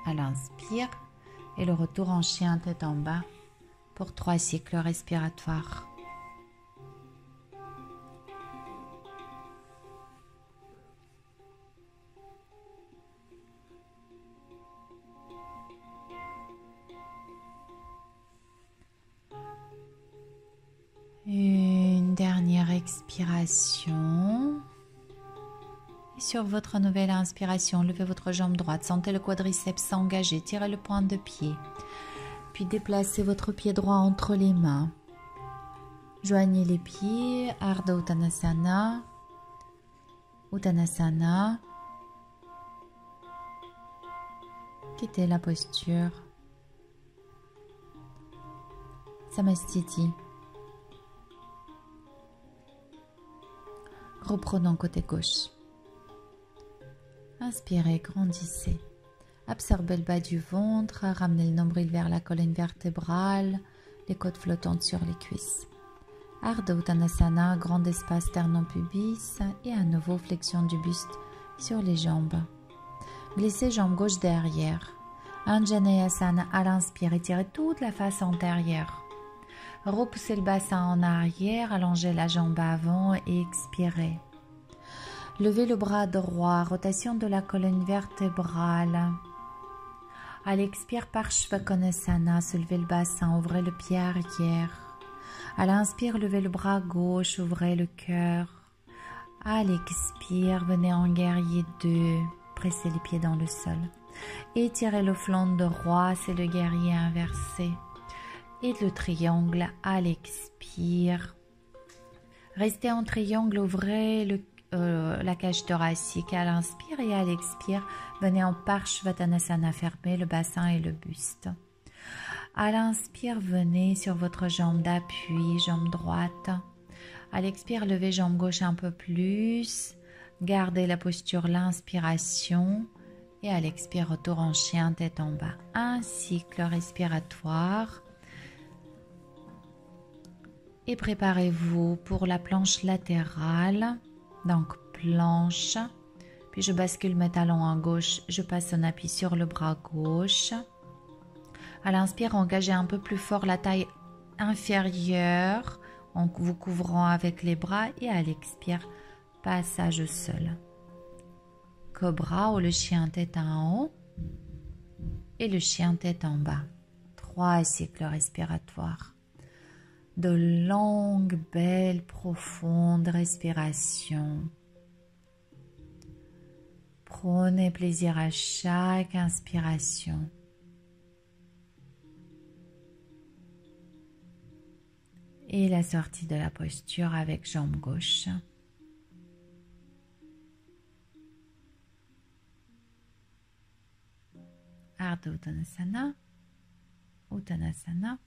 à l'inspire. Et le retour en chien tête en bas pour 3 cycles respiratoires. Une dernière expiration. Et sur votre nouvelle inspiration, levez votre jambe droite. Sentez le quadriceps s'engager. Tirez le point de pied. Puis déplacez votre pied droit entre les mains. Joignez les pieds. Ardha Uttanasana. Uttanasana. Quittez la posture. Samastiti. Reprenons côté gauche. Inspirez, grandissez. Absorbez le bas du ventre, ramenez le nombril vers la colonne vertébrale, les côtes flottantes sur les cuisses. Ardha Uttanasana, grand espace sternum pubis et à nouveau flexion du buste sur les jambes. Glissez jambe gauche derrière. Anjaneyasana à l'inspire, étirez toute la face antérieure. Repoussez le bassin en arrière, allongez la jambe avant et expirez. Levez le bras droit, rotation de la colonne vertébrale. À l'expire, Parshvakonasana, soulevez le bassin, ouvrez le pied arrière. À l'inspire, levez le bras gauche, ouvrez le cœur. À l'expire, venez en guerrier 2, pressez les pieds dans le sol. Étirez le flanc droit, c'est le guerrier inversé. Et le triangle à l'expire. Restez en triangle, ouvrez la cage thoracique à l'inspire et à l'expire, venez en Parshvatanasana, fermez le bassin et le buste. À l'inspire, venez sur votre jambe d'appui, jambe droite. À l'expire, levez jambe gauche un peu plus. Gardez la posture, l'inspiration. Et à l'expire, retour en chien, tête en bas. Un cycle respiratoire. Et préparez-vous pour la planche latérale. Donc, planche. Puis je bascule mes talons à gauche. Je passe un appui sur le bras gauche. À l'inspire, engagez un peu plus fort la taille inférieure en vous couvrant avec les bras et à l'expire, passage au sol. Cobra ou le chien tête en haut et le chien tête en bas. 3 cycles respiratoires. De longues, belles, profondes respirations. Prenez plaisir à chaque inspiration. Et la sortie de la posture avec jambe gauche. Ardha Uttanasana, Uttanasana.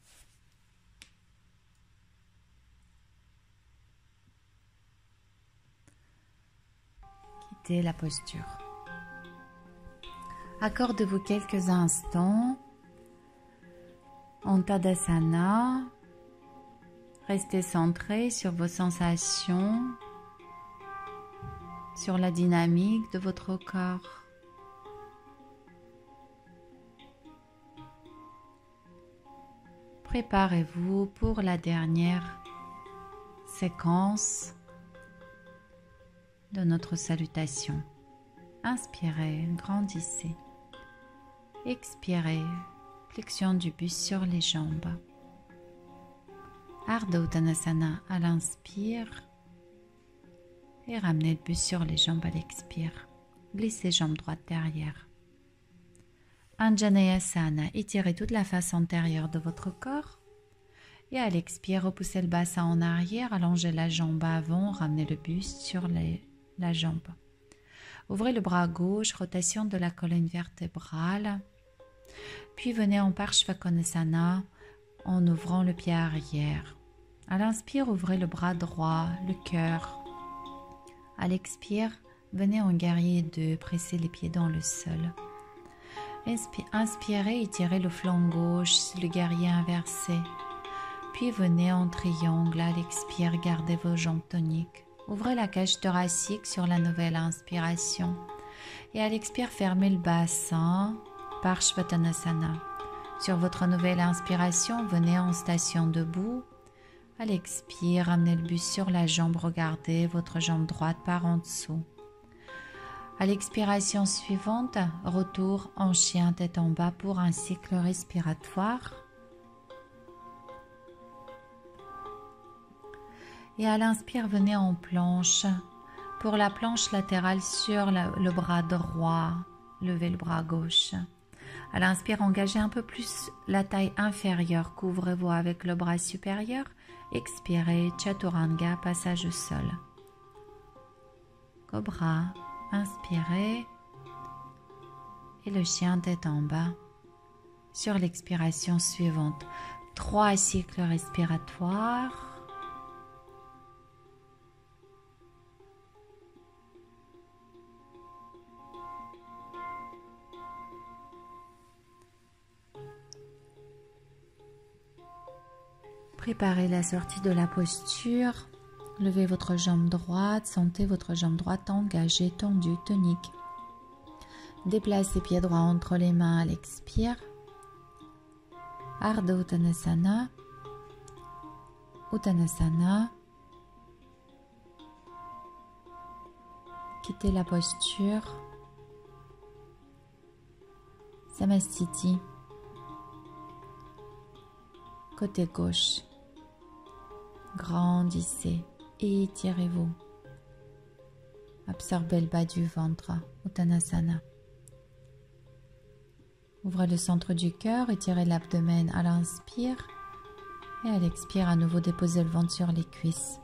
Quittez la posture. Accordez-vous quelques instants en Tadasana. Restez centré sur vos sensations, sur la dynamique de votre corps. Préparez-vous pour la dernière séquence de notre salutation. Inspirez, grandissez. Expirez, flexion du buste sur les jambes. Ardha Uttanasana à l'inspire et ramenez le buste sur les jambes à l'expire. Glissez jambe droite derrière. Anjaneyasana, étirez toute la face antérieure de votre corps et à l'expire, repoussez le bassin en arrière, allongez la jambe avant, ramenez le buste sur la jambe. Ouvrez le bras gauche, rotation de la colonne vertébrale, puis venez en Parshvakonasana en ouvrant le pied arrière. À l'inspire, ouvrez le bras droit, le cœur. À l'expire, venez en guerrier 2, pressez les pieds dans le sol. Inspirez, étirez le flanc gauche, le guerrier inversé. Puis venez en triangle, à l'expire, gardez vos jambes toniques. Ouvrez la cage thoracique sur la nouvelle inspiration. Et à l'expire, fermez le bassin, Parshvatanasana. Sur votre nouvelle inspiration, venez en station debout. À l'expire, ramenez le buste sur la jambe, regardez votre jambe droite par en dessous. À l'expiration suivante, retour en chien tête en bas pour un cycle respiratoire. Et à l'inspire, venez en planche. Pour la planche latérale sur le bras droit, levez le bras gauche. À l'inspire, engagez un peu plus la taille inférieure, couvrez-vous avec le bras supérieur. Expirez, Chaturanga, passage au sol. Cobra, inspirez. Et le chien tête en bas. Sur l'expiration suivante, 3 cycles respiratoires. Préparez la sortie de la posture. Levez votre jambe droite, sentez votre jambe droite engagée, tendue, tonique. Déplacez pied droit entre les mains à l'expire. Ardha Uttanasana. Uttanasana. Quittez la posture. Samastiti. Côté gauche. Grandissez et étirez-vous. Absorbez le bas du ventre, Uttanasana. Ouvrez le centre du cœur, étirez l'abdomen à l'inspire et à l'expire, à nouveau déposez le ventre sur les cuisses.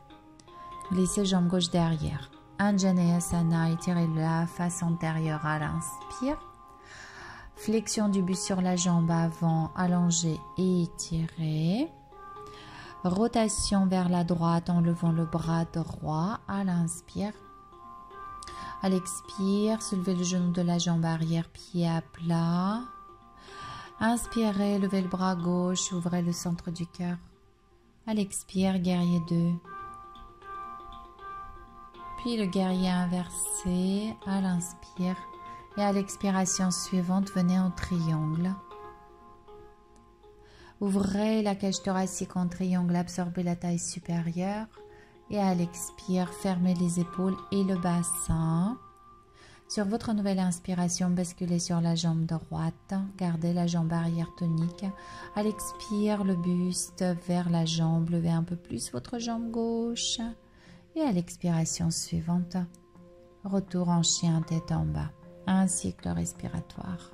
Glissez jambe gauche derrière. Anjaneyasana, étirez la face antérieure à l'inspire. Flexion du buste sur la jambe avant, allongée et étirée. Rotation vers la droite en levant le bras droit à l'inspire. À l'expire, soulevez le genou de la jambe arrière, pied à plat. Inspirez, levez le bras gauche, ouvrez le centre du cœur. À l'expire, guerrier 2. Puis le guerrier inversé à l'inspire. Et à l'expiration suivante, venez en triangle. Ouvrez la cage thoracique en triangle, absorbez la taille supérieure. Et à l'expire, fermez les épaules et le bassin. Sur votre nouvelle inspiration, basculez sur la jambe droite. Gardez la jambe arrière tonique. À l'expire, le buste vers la jambe. Levez un peu plus votre jambe gauche. Et à l'expiration suivante, retour en chien tête en bas. Un cycle respiratoire.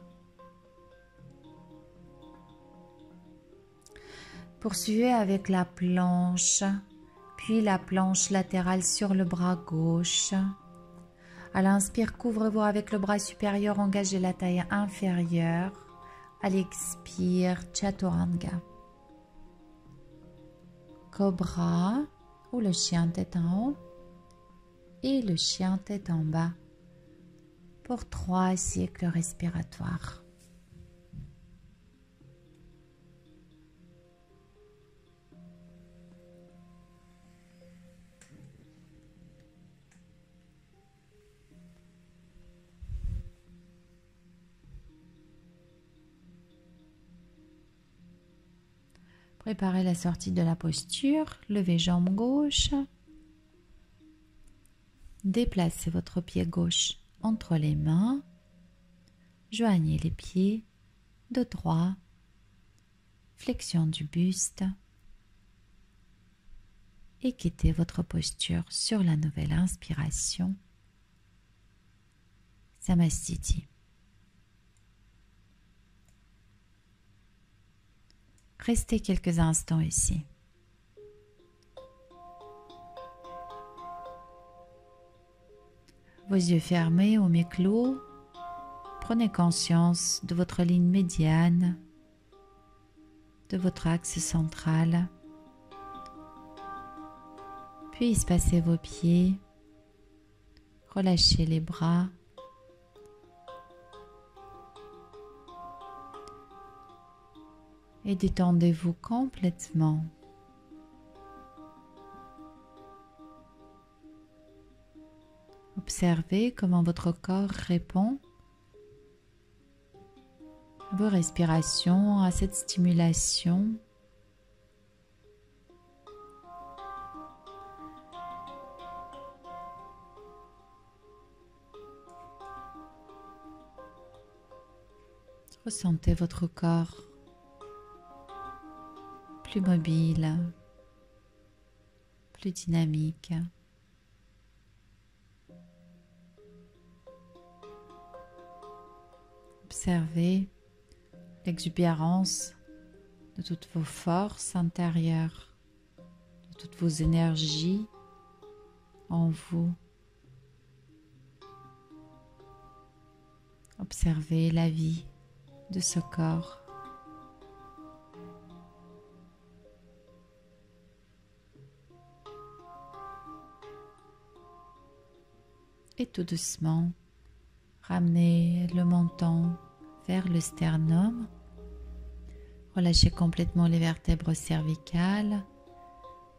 Poursuivez avec la planche, puis la planche latérale sur le bras gauche. À l'inspire, couvrez-vous avec le bras supérieur, engagez la taille inférieure. À l'expire, Chaturanga. Cobra ou le chien tête en haut et le chien tête en bas pour 3 cycles respiratoires. Préparez la sortie de la posture, levez jambe gauche. Déplacez votre pied gauche entre les mains. Joignez les pieds de droit. Flexion du buste. Et quittez votre posture sur la nouvelle inspiration. Samastiti. Restez quelques instants ici. Vos yeux fermés ou mi-clos, prenez conscience de votre ligne médiane, de votre axe central. Puis espacez vos pieds, relâchez les bras. Et détendez-vous complètement. Observez comment votre corps répond à vos respirations, à cette stimulation. Ressentez votre corps plus mobile, plus dynamique. Observez l'exubérance de toutes vos forces intérieures, de toutes vos énergies en vous. Observez la vie de ce corps. Et tout doucement, ramenez le menton vers le sternum. Relâchez complètement les vertèbres cervicales.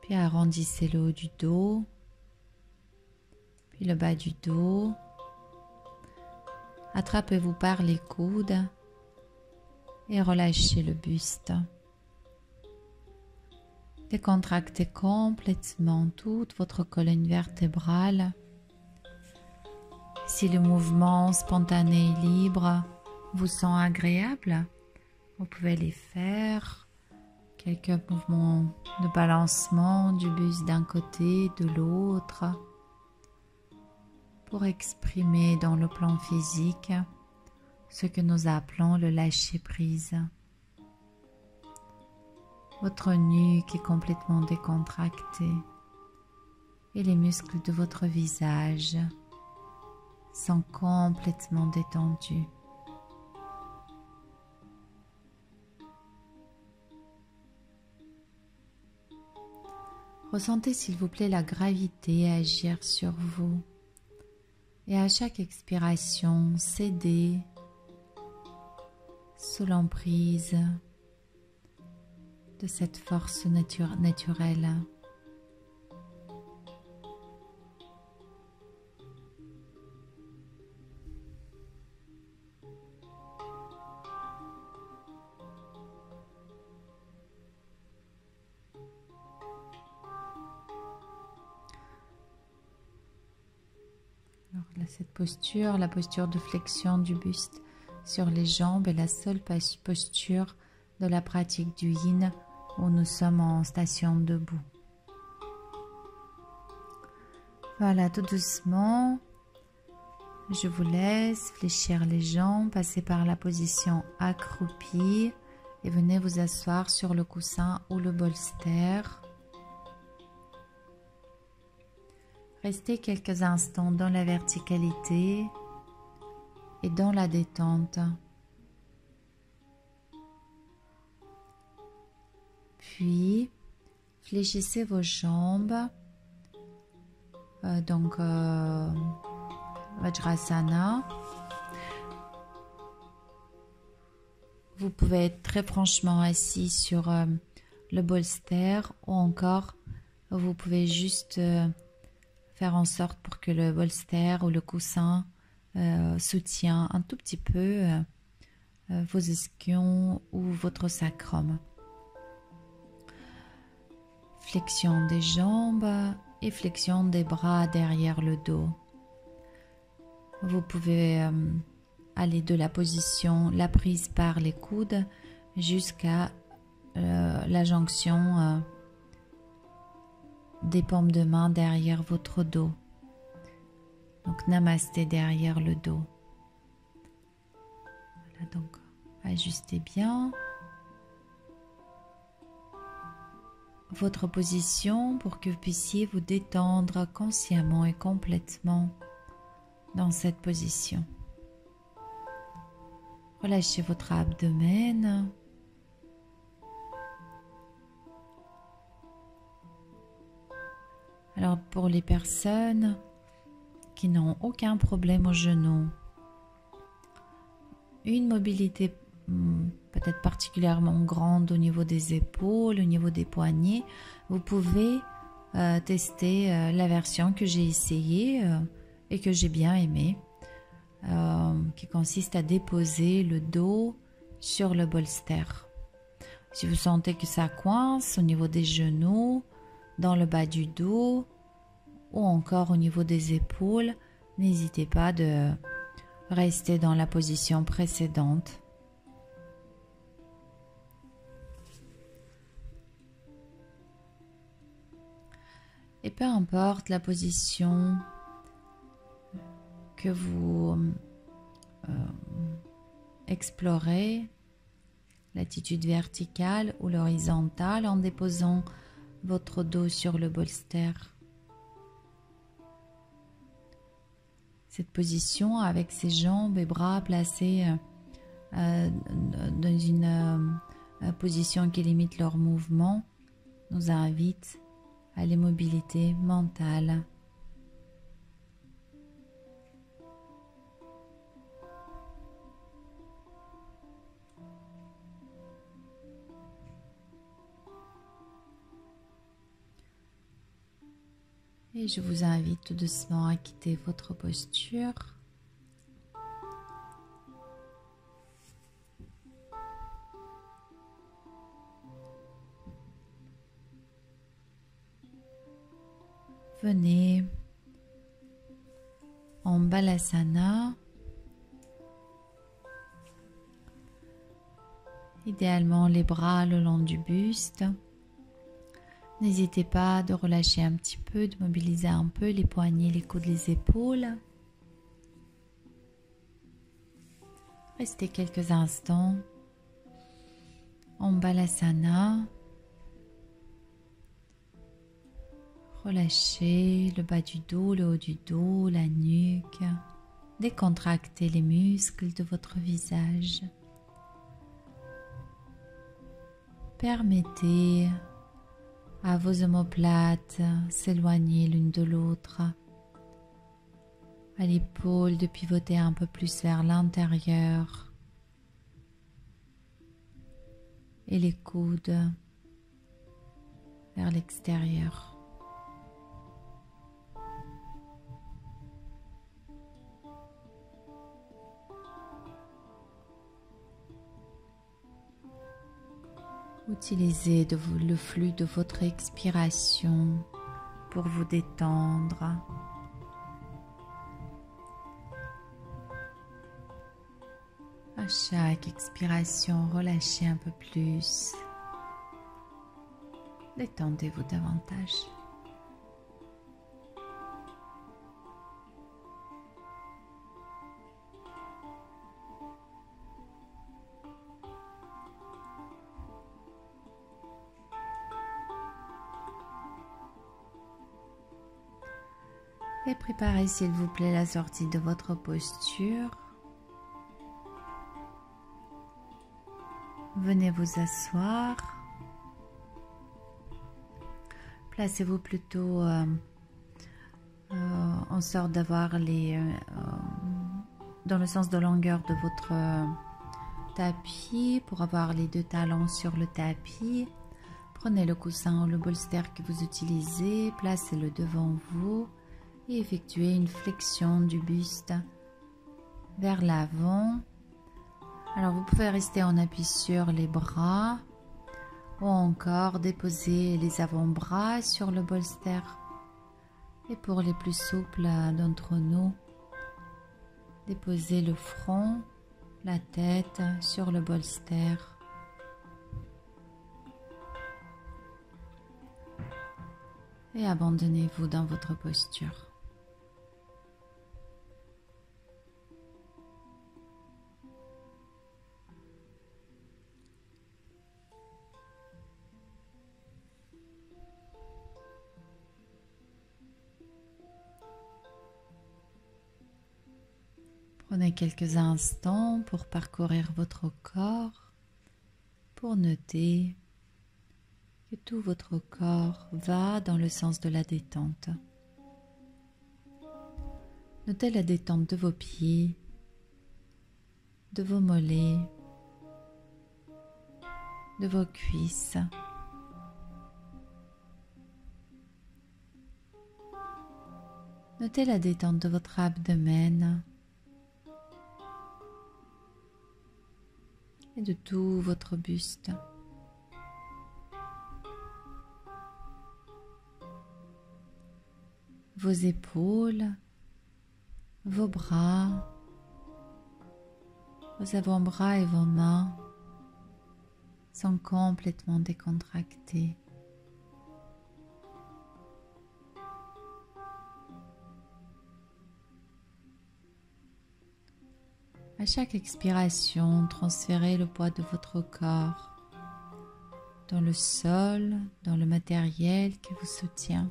Puis arrondissez le haut du dos. Puis le bas du dos. Attrapez-vous par les coudes. Et relâchez le buste. Décontractez complètement toute votre colonne vertébrale. Si le mouvement spontané et libre vous sont agréables, vous pouvez les faire. Quelques mouvements de balancement du buste d'un côté, de l'autre, pour exprimer dans le plan physique ce que nous appelons le lâcher-prise. Votre nuque est complètement décontractée. et les muscles de votre visage sont complètement détendus. Ressentez s'il vous plaît la gravité agir sur vous et à chaque expiration, cédez sous l'emprise de cette force naturelle. Alors là, cette posture, la posture de flexion du buste sur les jambes est la seule posture de la pratique du yin où nous sommes en station debout. Voilà, tout doucement, je vous laisse fléchir les jambes, passer par la position accroupie et venez vous asseoir sur le coussin ou le bolster. Restez quelques instants dans la verticalité et dans la détente. Puis, fléchissez vos jambes. Vajrasana. Vous pouvez être très franchement assis sur le bolster ou encore vous pouvez juste faire en sorte pour que le bolster ou le coussin soutient un tout petit peu vos ischions ou votre sacrum. Flexion des jambes et flexion des bras derrière le dos. Vous pouvez aller de la position, la prise par les coudes jusqu'à la jonction des paumes de main derrière votre dos. Donc namasté derrière le dos. Voilà, donc ajustez bien votre position pour que vous puissiez vous détendre consciemment et complètement dans cette position. Relâchez votre abdomen. Alors pour les personnes qui n'ont aucun problème au genou, une mobilité peut-être particulièrement grande au niveau des épaules, au niveau des poignets, vous pouvez tester la version que j'ai essayée et que j'ai bien aimée, qui consiste à déposer le dos sur le bolster. Si vous sentez que ça coince au niveau des genoux, dans le bas du dos ou encore au niveau des épaules, n'hésitez pas de rester dans la position précédente. Et peu importe la position que vous explorez, l'attitude verticale ou l'horizontale en déposant votre dos sur le bolster. Cette position avec ses jambes et bras placés dans une position qui limite leur mouvement nous invite à l'immobilité mentale. Et je vous invite tout doucement à quitter votre posture. Venez en Balasana. Idéalement les bras le long du buste. N'hésitez pas de relâcher un petit peu, de mobiliser un peu les poignets, les coudes, les épaules. Restez quelques instants en Balasana. Relâchez le bas du dos, le haut du dos, la nuque. Décontractez les muscles de votre visage. Permettez à vos omoplates s'éloigner l'une de l'autre. À l'épaule de pivoter un peu plus vers l'intérieur. Et les coudes vers l'extérieur. Utilisez le flux de votre expiration pour vous détendre. À chaque expiration, relâchez un peu plus. Détendez-vous davantage. Et préparez s'il vous plaît la sortie de votre posture. Venez vous asseoir. Placez-vous plutôt en sorte d'avoir dans le sens de longueur de votre tapis pour avoir les deux talons sur le tapis. Prenez le coussin ou le bolster que vous utilisez, placez-le devant vous et effectuez une flexion du buste vers l'avant. Alors vous pouvez rester en appui sur les bras ou encore déposer les avant-bras sur le bolster. Et pour les plus souples d'entre nous, déposez le front, la tête sur le bolster. Et abandonnez-vous dans votre posture. Prenez quelques instants pour parcourir votre corps, pour noter que tout votre corps va dans le sens de la détente. Notez la détente de vos pieds, de vos mollets, de vos cuisses. Notez la détente de votre abdomen et de tout votre buste. Vos épaules, vos bras, vos avant-bras et vos mains sont complètement décontractés. À chaque expiration, transférez le poids de votre corps dans le sol, dans le matériel qui vous soutient.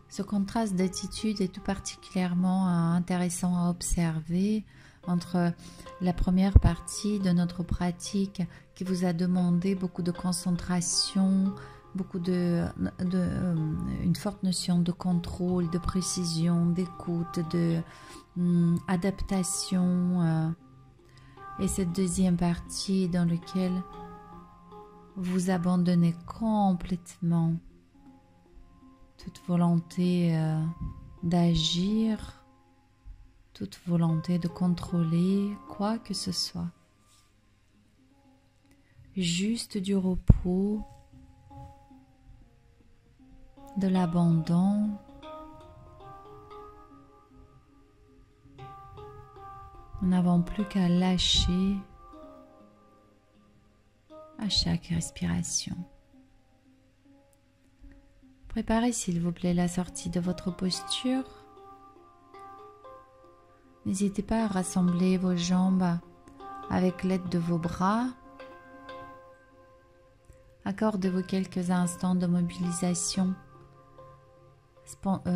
Ce contraste d'attitude est tout particulièrement intéressant à observer entre la première partie de notre pratique qui vous a demandé beaucoup de concentration, une forte notion de contrôle, de précision, d'écoute, d'adaptation. Et cette deuxième partie dans laquelle vous abandonnez complètement toute volonté d'agir, toute volonté de contrôler quoi que ce soit. Juste du repos, de l'abandon. Nous n'avons plus qu'à lâcher à chaque respiration. Préparez s'il vous plaît la sortie de votre posture. N'hésitez pas à rassembler vos jambes avec l'aide de vos bras. Accordez-vous quelques instants de mobilisation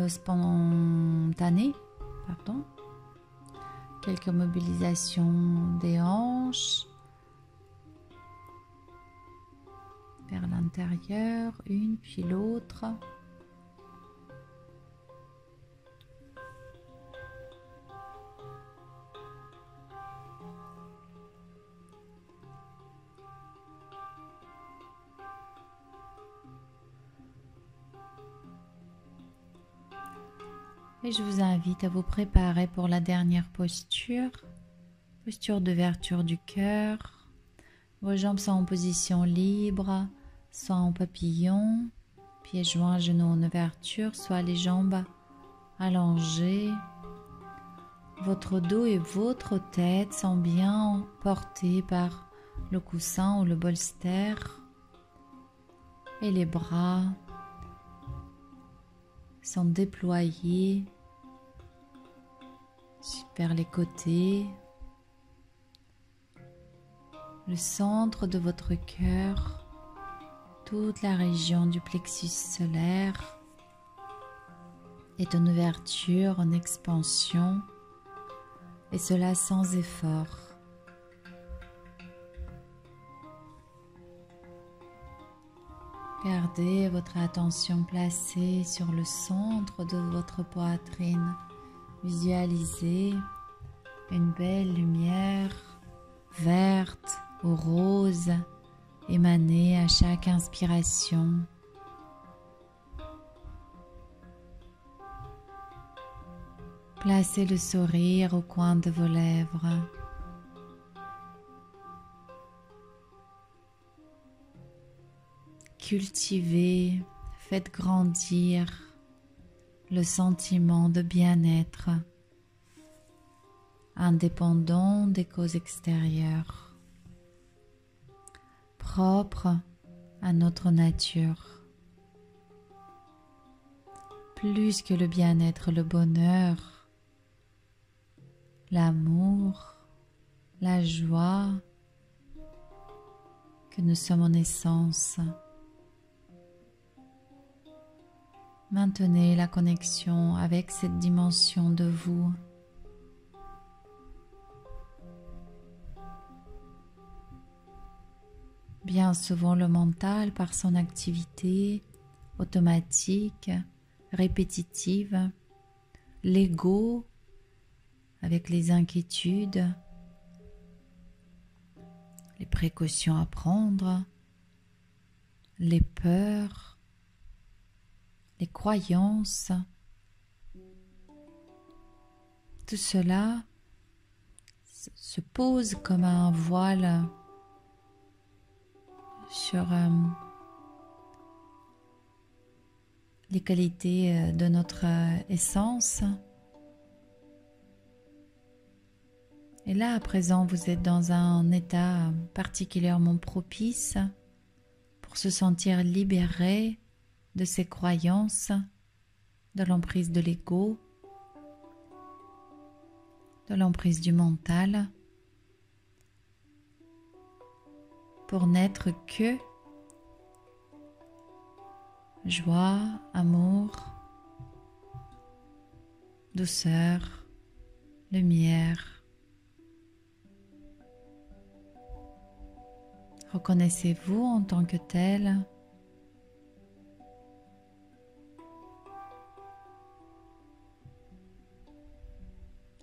spontanée. Quelques mobilisations des hanches vers l'intérieur, une puis l'autre. Et je vous invite à vous préparer pour la dernière posture, posture d'ouverture du cœur. Vos jambes sont en position libre, soit en papillon, pieds joints, genoux en ouverture, soit les jambes allongées. Votre dos et votre tête sont bien portés par le coussin ou le bolster. Et les bras sont déployés vers les côtés. Le centre de votre cœur, toute la région du plexus solaire est en ouverture, en expansion, et cela sans effort. Gardez votre attention placée sur le centre de votre poitrine. Visualisez une belle lumière verte ou rose émaner à chaque inspiration. Placez le sourire au coin de vos lèvres. Cultivez, faites grandir le sentiment de bien-être, indépendant des causes extérieures, propre à notre nature. Plus que le bien-être, le bonheur, l'amour, la joie que nous sommes en essence. Maintenez la connexion avec cette dimension de vous. Bien souvent, le mental, par son activité automatique, répétitive, l'ego, avec les inquiétudes, les précautions à prendre, les peurs, les croyances, tout cela se pose comme un voile sur les qualités de notre essence. Et là, à présent, vous êtes dans un état particulièrement propice pour se sentir libéré de ces croyances, de l'emprise de l'ego, de l'emprise du mental, pour n'être que joie, amour, douceur, lumière. Reconnaissez-vous en tant que tel.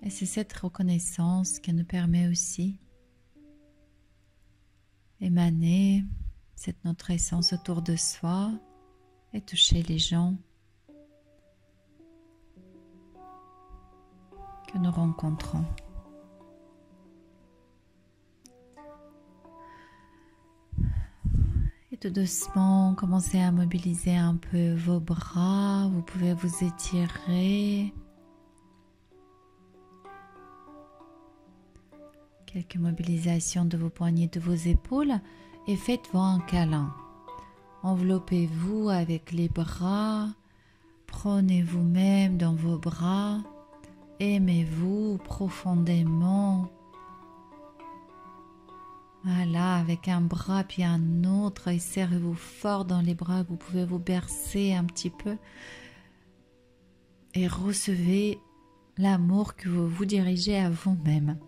Et c'est cette reconnaissance qui nous permet aussi d'émaner notre essence autour de soi et toucher les gens que nous rencontrons. Et tout doucement, commencez à mobiliser un peu vos bras. Vous pouvez vous étirer. Quelques mobilisations de vos poignets, de vos épaules et faites-vous un câlin. Enveloppez-vous avec les bras, prenez vous-même dans vos bras, aimez-vous profondément. Voilà, avec un bras puis un autre, et serrez-vous fort dans les bras, vous pouvez vous bercer un petit peu et recevez l'amour que vous vous dirigez à vous-même.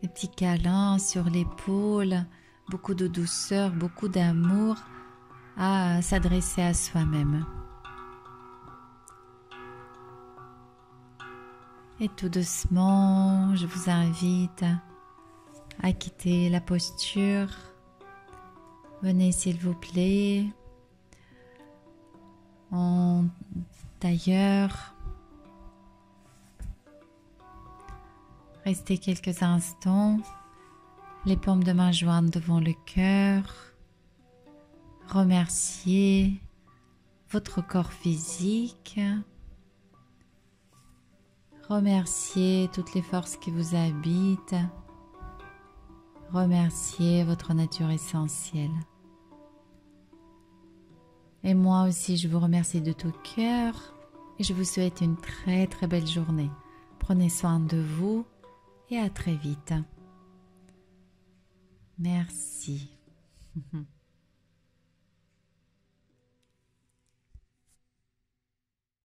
Des petits câlins sur l'épaule, beaucoup de douceur, beaucoup d'amour à s'adresser à soi-même. Et tout doucement, je vous invite à quitter la posture. Venez s'il vous plaît en tailleur. Restez quelques instants, les paumes de main jointes devant le cœur. Remerciez votre corps physique. Remerciez toutes les forces qui vous habitent. Remerciez votre nature essentielle. Et moi aussi, je vous remercie de tout cœur et je vous souhaite une très très belle journée. Prenez soin de vous et à très vite. Merci.